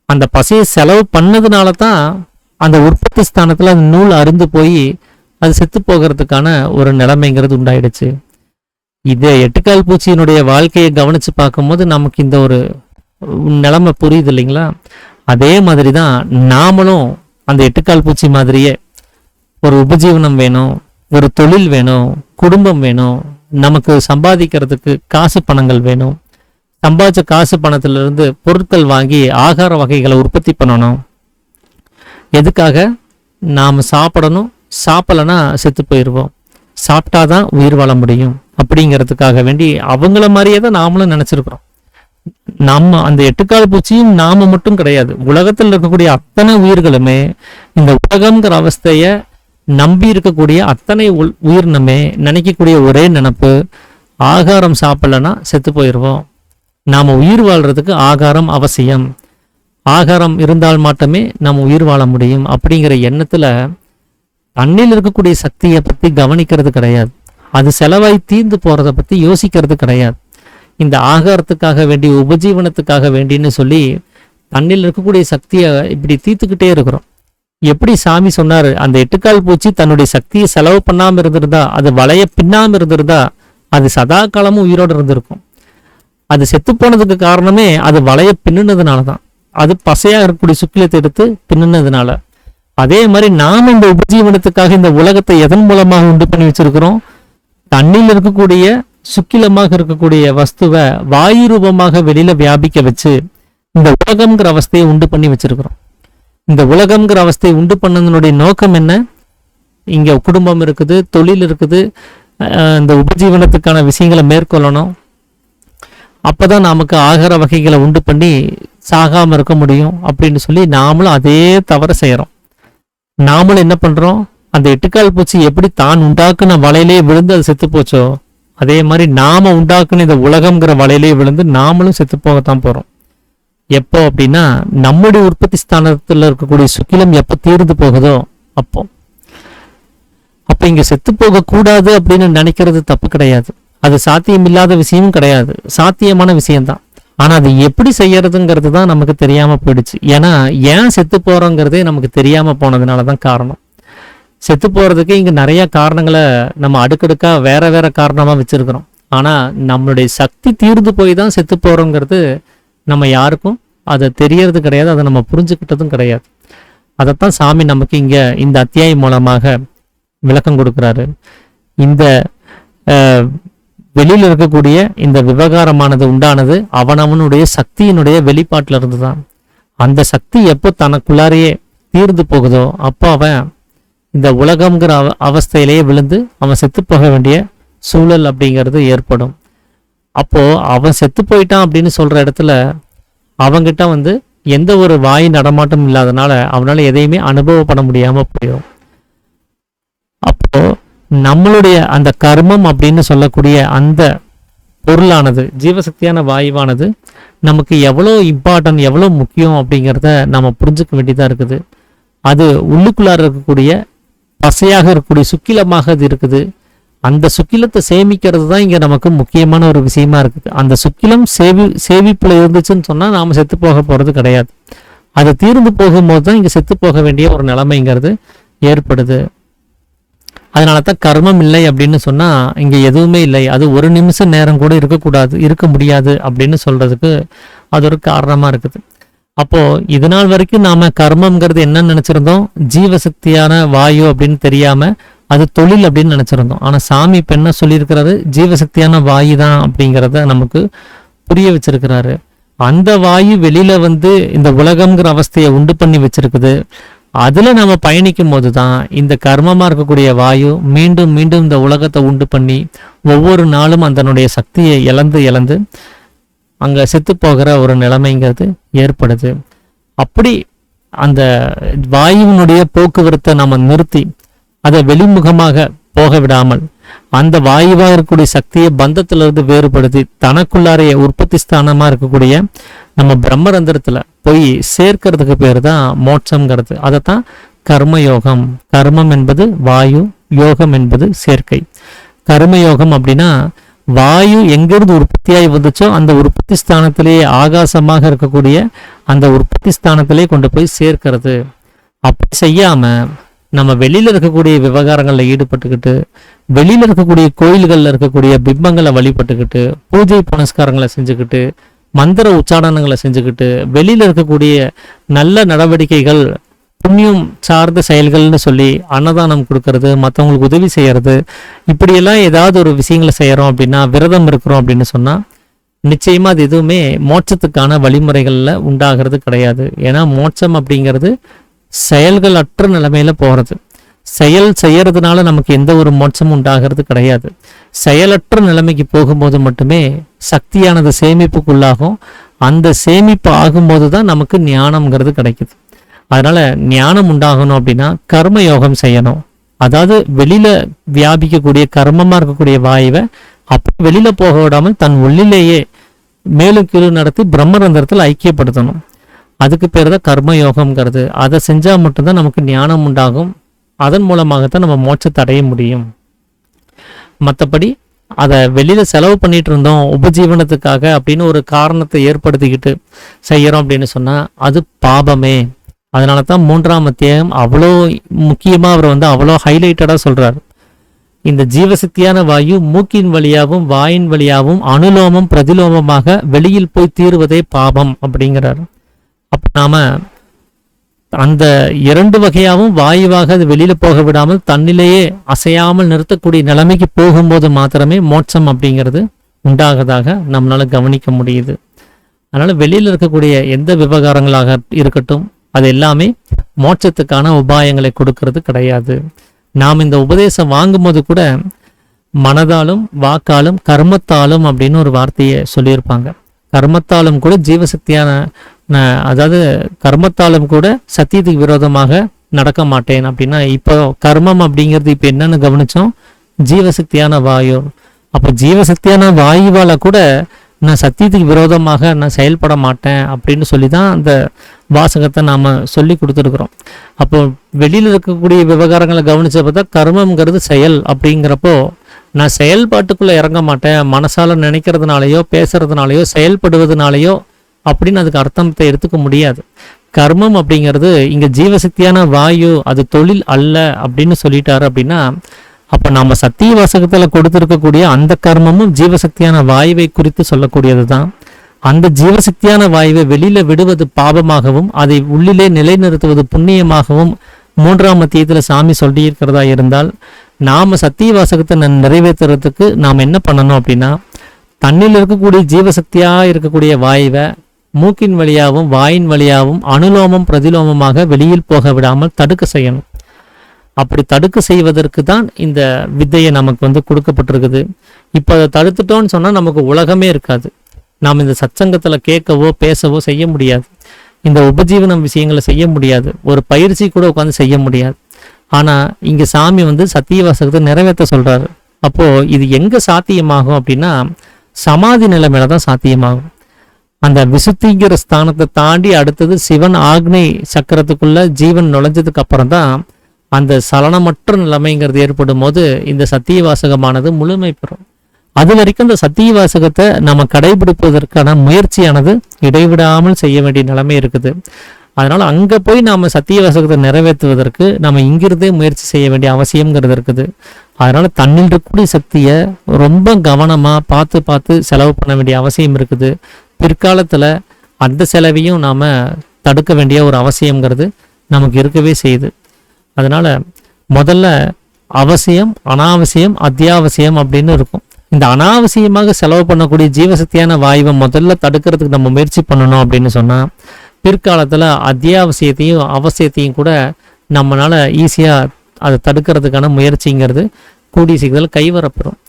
அந்த பசியை செலவு பண்ணதுனால தான் அந்த உற்பத்தி ஸ்தானத்துல அந்த நூல் அருந்து போய் அது செத்து போகிறதுக்கான ஒரு நிலைமைங்கிறது உண்டாயிடுச்சு. இதே எட்டுக்கால் பூச்சியினுடைய வாழ்க்கையை கவனிச்சு பார்க்கும்போது நமக்கு இந்த ஒரு நிலைமை புரியுது இல்லைங்களா? அதே மாதிரி தான் நாமளும் அந்த எட்டுக்கால் பூச்சி மாதிரியே ஒரு உபஜீவனம் வேணும், ஒரு தொழில் வேணும், குடும்பம் வேணும், நமக்கு சம்பாதிக்கிறதுக்கு காசு பணங்கள் வேணும். சம்பாதிச்ச காசு பணத்திலிருந்து பொருட்கள் வாங்கி ஆகார வகைகளை உற்பத்தி பண்ணணும். எதுக்காக? நாம் சாப்பிடணும், சாப்பிடலன்னா செத்து போயிடுவோம், சாப்பிட்டாதான் உயிர் வாழ முடியும் அப்படிங்கிறதுக்காக வேண்டி அவங்கள மாதிரியே தான் நாமளும் நினைச்சிருக்கிறோம். நம்ம அந்த எட்டுக்கால் பூச்சியும் நாம மட்டும் கிடையாது, உலகத்தில் இருக்கக்கூடிய அத்தனை உயிர்களுமே இந்த உலகம்ங்கிற அவஸ்தைய நம்பி இருக்கக்கூடிய அத்தனை உயிரினமே நினைக்கக்கூடிய ஒரே நினப்பு, ஆகாரம் சாப்பிடலன்னா செத்து போயிடுவோம், நாம உயிர் வாழ்றதுக்கு ஆகாரம் அவசியம், ஆகாரம் இருந்தால் மட்டுமே நம்ம உயிர் வாழ முடியும் அப்படிங்கிற எண்ணத்துல தண்ணில் இருக்கக்கூடிய சக்தியை பத்தி கவனிக்கிறது கிடையாது. அது செலவாய் தீர்ந்து போறதை பத்தி யோசிக்கிறது கிடையாது. இந்த ஆகாரத்துக்காக வேண்டி உபஜீவனத்துக்காக வேண்டின்னு சொல்லி தண்ணில் இருக்கக்கூடிய சக்தியை இப்படி தீர்த்துக்கிட்டே இருக்கிறோம். எப்படி சாமி சொன்னாரு, அந்த எட்டுக்கால் பூச்சி தன்னுடைய சக்தியை செலவு பண்ணாம இருந்திருந்தா, அது வலைய பின்னாம இருந்திருந்தா அது சதா காலமும் உயிரோடு இருந்திருக்கும். அது செத்து போனதுக்கு காரணமே அது வலைய பின்னுனதுனாலதான், அது பசையா இருக்கக்கூடிய சுக்கிலத்தை எடுத்து பின்னுனதுனால. அதே மாதிரி நாம இந்த உபஜீவனத்துக்காக இந்த உலகத்தை எதன் மூலமாக உண்டு பண்ணி வச்சிருக்கிறோம்? தண்ணில் இருக்கக்கூடிய சுக்கிலமாக இருக்கக்கூடிய வஸ்துவை வாயு ரூபமாக வெளியில வியாபிக்க வச்சு இந்த உலகம்ங்கிற அவஸ்தையை உண்டு பண்ணி வச்சிருக்கிறோம். இந்த உலகம்ங்கிற அவஸ்தையை உண்டு பண்ணதனுடைய நோக்கம் என்ன? இங்க குடும்பம் இருக்குது, தொழில் இருக்குது, இந்த உபஜீவனத்துக்கான விஷயங்களை மேற்கொள்ளணும். அப்பதான் நமக்கு ஆகார வகைகளை உண்டு பண்ணி சாகாம இருக்க முடியும் அப்படின்னு சொல்லி நாமளும் அதே தவற செய்யறோம். நாமளும் என்ன பண்றோம், அந்த எட்டுக்கால் பூச்சி எப்படி தான் உண்டாக்குன வலையிலே விழுந்து அது செத்து போச்சோ, அதே மாதிரி நாம உண்டாக்குன இந்த உலகம்ங்கிற வலையிலே விழுந்து நாமளும் செத்து போகத்தான் போறோம். எப்போ அப்படின்னா, நம்முடைய உற்பத்தி ஸ்தானத்துல இருக்கக்கூடிய சுக்கிலம் எப்போ தீர்ந்து போகுதோ அப்போ. அப்ப இங்க செத்து போக கூடாது அப்படின்னு நினைக்கிறது தப்பு கிடையாது. அது சாத்தியம் இல்லாத விஷயமும் கிடையாது, சாத்தியமான விஷயம்தான். ஆனா அது எப்படி செய்யறதுங்கிறது தான் நமக்கு தெரியாம போயிடுச்சு. ஏன்னா ஏன் செத்து போறோங்கிறதே நமக்கு தெரியாம போனதுனாலதான் காரணம். செத்து போறதுக்கு இங்க நிறைய காரணங்களை நம்ம அடுக்கடுக்கா வேற வேற காரணமா வச்சிருக்கிறோம். ஆனா நம்மளுடைய சக்தி தீர்ந்து போய் தான் செத்து போறோங்கிறது நம்ம யாருக்கும் அதை தெரியறது கிடையாது, அதை நம்ம புரிஞ்சுக்கிட்டதும் கிடையாது. அதைத்தான் சாமி நமக்கு இங்க இந்த அத்தியாயம் மூலமாக விளக்கம் கொடுக்கிறாரு. இந்த வெளியில இருக்கக்கூடிய இந்த விவகாரமானது உண்டானது அவனவனுடைய சக்தியினுடைய வெளிப்பாட்டில இருந்துதான். அந்த சக்தி எப்போ தனக்குள்ளாரையே தீர்ந்து போகுதோ அப்போ அவன் இந்த உலகம்ங்கிற அவஸ்தையிலேயே விழுந்து அவன் செத்து போக வேண்டிய சூழல் அப்படிங்கிறது ஏற்படும். அப்போ அவன் செத்து போயிட்டான் அப்படின்னு சொல்ற இடத்துல அவங்கிட்ட எந்த ஒரு வாய் நடமாட்டம் இல்லாதனால அவனால எதையுமே அனுபவப்பட முடியாம போயிடும். அப்போ நம்மளுடைய அந்த கர்மம் அப்படின்னு சொல்லக்கூடிய அந்த பொருளானது, ஜீவசக்தியான வாயுவானது நமக்கு எவ்வளோ இம்பார்ட்டன்ட், எவ்வளோ முக்கியம் அப்படிங்கிறத நம்ம புரிஞ்சுக்க வேண்டியதாக இருக்குது. அது உள்ளுக்குள்ளார இருக்கக்கூடிய பசையாக இருக்கக்கூடிய சுக்கிலமாக அது இருக்குது. அந்த சுக்கிலத்தை சேமிக்கிறது தான் இங்கே நமக்கு முக்கியமான ஒரு விஷயமா இருக்குது. அந்த சுக்கிலம் சேமிப்பில் இருந்துச்சுன்னு சொன்னால் நாம் செத்து போக போகிறது கிடையாது. அது தீர்ந்து போகும்போது தான் இங்கே செத்து போக வேண்டிய ஒரு நிலைமைங்கிறது ஏற்படுது. அதனால தான் கர்மம் இல்லை அப்படின்னு சொன்னால் இங்கே எதுவுமே இல்லை, அது ஒரு நிமிஷம் நேரம் கூட இருக்க முடியாது அப்படின்னு சொல்கிறதுக்கு அது ஒரு காரணமாக இருக்குது. அப்போது இது நாள் வரைக்கும் நாம் கர்மம்ங்கிறது என்னன்னு நினச்சிருந்தோம், ஜீவசக்தியான வாயு அப்படின்னு தெரியாமல் அது தொழில் அப்படின்னு நினச்சிருந்தோம். ஆனால் சாமி இப்போ என்ன சொல்லியிருக்கிறாரு, ஜீவசக்தியான வாயு தான் அப்படிங்கிறத நமக்கு புரிய வச்சிருக்கிறாரு. அந்த வாயு வெளியில் இந்த உலகம்ங்கிற அவஸ்தையை உண்டு பண்ணி வச்சிருக்குது. அதில் நம்ம பயணிக்கும் போது தான் இந்த கர்மமாக இருக்கக்கூடிய வாயு மீண்டும் மீண்டும் இந்த உலகத்தை உண்டு பண்ணி ஒவ்வொரு நாளும் அதனுடைய சக்தியை இழந்து அங்கே செத்து போகிற ஒரு நிலைமைங்கிறது ஏற்படுது. அப்படி அந்த வாயுவினுடைய போக்குவரத்தை நம்ம நிறுத்தி அதை வெளிமுகமாக போக விடாமல் அந்த வாயுவாக இருக்கக்கூடிய சக்தியை பந்தத்திலிருந்து வேறுபடுத்தி தனக்குள்ளாரைய உற்பத்தி ஸ்தானமாக இருக்கக்கூடிய நம்ம பிரம்மரந்திரத்தில் போய் சேர்க்கிறதுக்கு பேர் தான் மோட்சம்ங்கிறது. அதைத்தான் கர்மயோகம். கர்மம் என்பது வாயு, யோகம் என்பது சேர்க்கை. கர்மயோகம் அப்படின்னா வாயு எங்கிருந்து உற்பத்தியாகி வந்துச்சோ அந்த உற்பத்தி ஸ்தானத்திலேயே ஆகாசமாக இருக்கக்கூடிய அந்த உற்பத்தி ஸ்தானத்திலே கொண்டு போய் சேர்க்கிறது. அப்படி செய்யாம நம்ம வெளியில இருக்கக்கூடிய விவகாரங்களில் ஈடுபட்டுக்கிட்டு, வெளியில இருக்கக்கூடிய கோயில்களில் இருக்கக்கூடிய பிம்பங்களை வழிபட்டுக்கிட்டு, பூஜை புனஸ்காரங்களை செஞ்சுக்கிட்டு, மந்திர உச்சாரணங்களை செஞ்சுக்கிட்டு, வெளியில இருக்கக்கூடிய நல்ல நடவடிக்கைகள், புண்ணியம் சார்ந்த செயல்கள்னு சொல்லி அன்னதானம் கொடுக்கறது, மற்றவங்களுக்கு உதவி செய்யறது, இப்படியெல்லாம் ஏதாவது ஒரு விஷயங்களை செய்யறோம் அப்படின்னா, விரதம் இருக்கிறோம் அப்படின்னு சொன்னா நிச்சயமா அது எதுவுமே மோட்சத்துக்கான வழிமுறைகள்ல உண்டாகிறது கிடையாது. ஏன்னா மோட்சம் அப்படிங்கிறது செயல்கள் அற்ற நிலைமையில போறது. செயல் செய்யறதுனால நமக்கு எந்த ஒரு மோட்சமும் உண்டாகிறது கிடையாது. செயலற்ற நிலைமைக்கு போகும்போது மட்டுமே சக்தியானது சேமிப்புக்குள்ளாகும். அந்த சேமிப்பு ஆகும்போது தான் நமக்கு ஞானம்ங்கிறது கிடைக்குது. அதனால ஞானம் உண்டாகணும் அப்படின்னா கர்ம யோகம் செய்யணும். அதாவது வெளியில வியாபிக்கக்கூடிய கர்மமா இருக்கக்கூடிய வாயுவை அப்போ வெளியில போக விடாமல் தன் உள்ளிலேயே மேலும் கீழ் நடத்தி பிரம்மரந்திரத்தில் ஐக்கியப்படுத்தணும். அதுக்கு பேர் தான் கர்மயோகம்ங்கிறது. அதை செஞ்சால் மட்டும்தான் நமக்கு ஞானம் உண்டாகும். அதன் மூலமாகத்தான் நம்ம மோட்சத்தை அடைய முடியும். மற்றபடி அதை வெளியில் செலவு பண்ணிட்டு இருந்தோம் உபஜீவனத்துக்காக அப்படின்னு ஒரு காரணத்தை ஏற்படுத்திக்கிட்டு செய்கிறோம் அப்படின்னு சொன்னால் அது பாபமே. அதனால தான் 3ஆம் அத்தியாயம் அவ்வளோ முக்கியமாக அவர் அவ்வளோ ஹைலைட்டடாக சொல்கிறார். இந்த ஜீவசக்தியான வாயு மூக்கின் வழியாகவும் வாயின் வழியாகவும் அனுலோமம் பிரதிலோமமாக வெளியில் போய் தீருவதே பாபம் அப்படிங்கிறார். அப்போ நாம அந்த 2 வகையாகவும் வாயுவாக அது வெளியில போக விடாமல் தன்னிலேயே அசையாமல் நிறுத்தக்கூடிய நிலைமைக்கு போகும்போது மாத்திரமே மோட்சம் அப்படிங்கிறது உண்டாகதாக நம்மளால கவனிக்க முடியுது. அதனால வெளியில இருக்கக்கூடிய எந்த விவகாரங்களாக இருக்கட்டும் அது எல்லாமே மோட்சத்துக்கான உபாயங்களை கொடுக்கறது கிடையாது. நாம் இந்த உபதேசம் வாங்கும்போது கூட மனதாலும் வாக்காலும் கர்மத்தாலும் அப்படின்னு ஒரு வார்த்தையை சொல்லியிருப்பாங்க. கர்மத்தாலும் கூட ஜீவசக்தியான அதாவது கர்மத்தாலும் கூட சத்தியத்துக்கு விரோதமாக நடக்க மாட்டேன் அப்படின்னா, இப்போ கர்மம் அப்படிங்கிறது இப்போ என்னன்னு கவனிச்சோம், ஜீவசக்தியான வாயு. அப்போ ஜீவசக்தியான வாயுவால கூட நான் சத்தியத்துக்கு விரோதமாக நான் செயல்பட மாட்டேன் அப்படின்னு சொல்லி தான் அந்த வாசகத்தை நாம் சொல்லி கொடுத்துருக்குறோம். அப்போ வெளியில் இருக்கக்கூடிய விவகாரங்களை கவனிச்ச பார்த்தா கர்மங்கிறது செயல் அப்படிங்கிறப்போ நான் செயல்பாட்டுக்குள்ளே இறங்க மாட்டேன், மனசால நினைக்கிறதுனாலையோ பேசுறதுனாலையோ செயல்படுவதனாலையோ அப்படின்னு அதுக்கு அர்த்தத்தை எடுத்துக்க முடியாது. கர்மம் அப்படிங்கிறது இங்கே ஜீவசக்தியான வாயு, அது தொழில் அல்ல அப்படின்னு சொல்லிட்டாரு அப்படின்னா, அப்போ நம்ம சத்திய வாசகத்தில் கொடுத்துருக்கக்கூடிய அந்த கர்மமும் ஜீவசக்தியான வாயுவை குறித்து சொல்லக்கூடியது தான். அந்த ஜீவசக்தியான வாயுவை வெளியில் விடுவது பாபமாகவும் அதை உள்ளிலே நிலைநிறுத்துவது புண்ணியமாகவும் 3ஆம் அத்தியாயத்தில் சாமி சொல்லியிருக்கிறதா இருந்தால், நாம் சத்திய வாசகத்தை நிறைவேற்றுறதுக்கு நாம் என்ன பண்ணணும் அப்படின்னா, தண்ணில் இருக்கக்கூடிய ஜீவசக்தியாக இருக்கக்கூடிய வாயுவை மூக்கின் வழியாகவும் வாயின் வழியாகவும் அனுலோமம் பிரதிலோமமாக வெளியில் போக விடாமல் தடுக்க செய்யணும். அப்படி தடுக்க செய்வதற்கு தான் இந்த வித்தையை நமக்கு கொடுக்கப்பட்டிருக்குது. இப்போ அதை தடுத்துட்டோன்னு சொன்னால் நமக்கு உலகமே இருக்காது. நாம் இந்த சத்சங்கத்தில் கேட்கவோ பேசவோ செய்ய முடியாது, இந்த உபஜீவனம் விஷயங்களை செய்ய முடியாது, ஒரு பயிற்சி கூட உட்காந்து செய்ய முடியாது. ஆனால் இங்கே சாமி சத்திய வாசகத்தை நிறைவேற்ற சொல்கிறாரு. அப்போது இது எங்கே சாத்தியமாகும் அப்படின்னா, சமாதி நிலைமையில தான் சாத்தியமாகும். அந்த விசுத்திங்கிற ஸ்தானத்தை தாண்டி அடுத்தது சிவன் ஆக்னை சக்கரத்துக்குள்ள ஜீவன் நுழைஞ்சதுக்கு அப்புறம் தான் அந்த சலனமற்ற நிலைமைங்கிறது ஏற்படும் போது இந்த சத்திய வாசகமானது முழுமை பெறும். அது வரைக்கும் இந்த சத்திய வாசகத்தை நம்ம கடைபிடிப்பதற்கான முயற்சியானது இடைவிடாமல் செய்ய வேண்டிய நிலைமை இருக்குது. அதனால அங்கே போய் நாம் சத்திய வாசகத்தை நிறைவேற்றுவதற்கு நம்ம இங்கிருந்தே முயற்சி செய்ய வேண்டிய அவசியம்ங்கிறது இருக்குது. அதனால தன்னில் இருக்கக்கூடிய சக்தியை ரொம்ப கவனமாக பார்த்து செலவு பண்ண வேண்டிய அவசியம் இருக்குது. பிற்காலத்தில் அந்த செலவையும் நாம் தடுக்க வேண்டிய ஒரு அவசியம்ங்கிறது நமக்கு இருக்கவே செய்யுது. அதனால் முதல்ல அவசியம், அனாவசியம், அத்தியாவசியம் அப்படின்னு இருக்கும். இந்த அனாவசியமாக செலவு பண்ணக்கூடிய ஜீவசக்தியான வாயுவை முதல்ல தடுக்கிறதுக்கு நம்ம முயற்சி பண்ணணும் அப்படின்னு சொன்னால், பிற்காலத்தில் அத்தியாவசியத்தையும் அவசியத்தையும் கூட நம்மளால் ஈஸியாக அதை தடுக்கிறதுக்கான முயற்சிங்கிறது கூடிய சீக்கிரத்தில் கைவரப்பெறும்.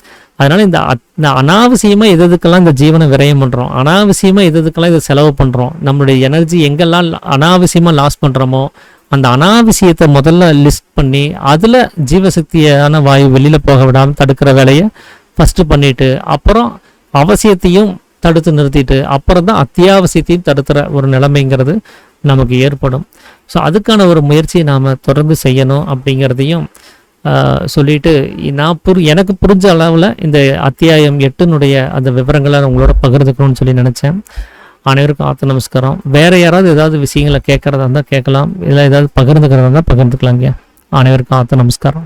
அதனால் இந்த அனாவசியமாக எதுக்கெல்லாம் இந்த ஜீவனை விரயம் பண்ணுறோம், அனாவசியமாக எதுக்கெல்லாம் இதை செலவு பண்ணுறோம், நம்மளுடைய எனர்ஜி எங்கெல்லாம் அனாவசியமாக லாஸ் பண்ணுறோமோ அந்த அனாவசியத்தை முதல்ல லிஸ்ட் பண்ணி அதில் ஜீவசக்தியான வாயு வெளியில் போக விடாமல் தடுக்கிற வேலையை ஃபஸ்ட்டு பண்ணிவிட்டு அப்புறம் அவசியத்தையும் தடுத்து நிறுத்திட்டு அப்புறம் தான் அத்தியாவசியத்தையும் தடுக்கிற ஒரு நிலைமைங்கிறது நமக்கு ஏற்படும். ஸோ அதுக்கான ஒரு முயற்சியை நாம் தொடர்ந்து செய்யணும் அப்படிங்கிறதையும் சொல்லிட்டு எனக்கு புரிஞ்ச அளவில் இந்த அத்தியாயம் 8 அந்த விவரங்களை உங்களோட பகிர்ந்துக்கணும்னு சொல்லி நினச்சேன். அனைவருக்கும் ஆத்த நமஸ்காரம். வேறு யாராவது ஏதாவது விஷயங்களை கேட்குறதா இருந்தால் கேட்கலாம், இல்லை ஏதாவது பகிர்ந்துக்கிறதா இருந்தால் பகிர்ந்துக்கலாங்க. அனைவருக்கும் ஆத்த நமஸ்காரம்.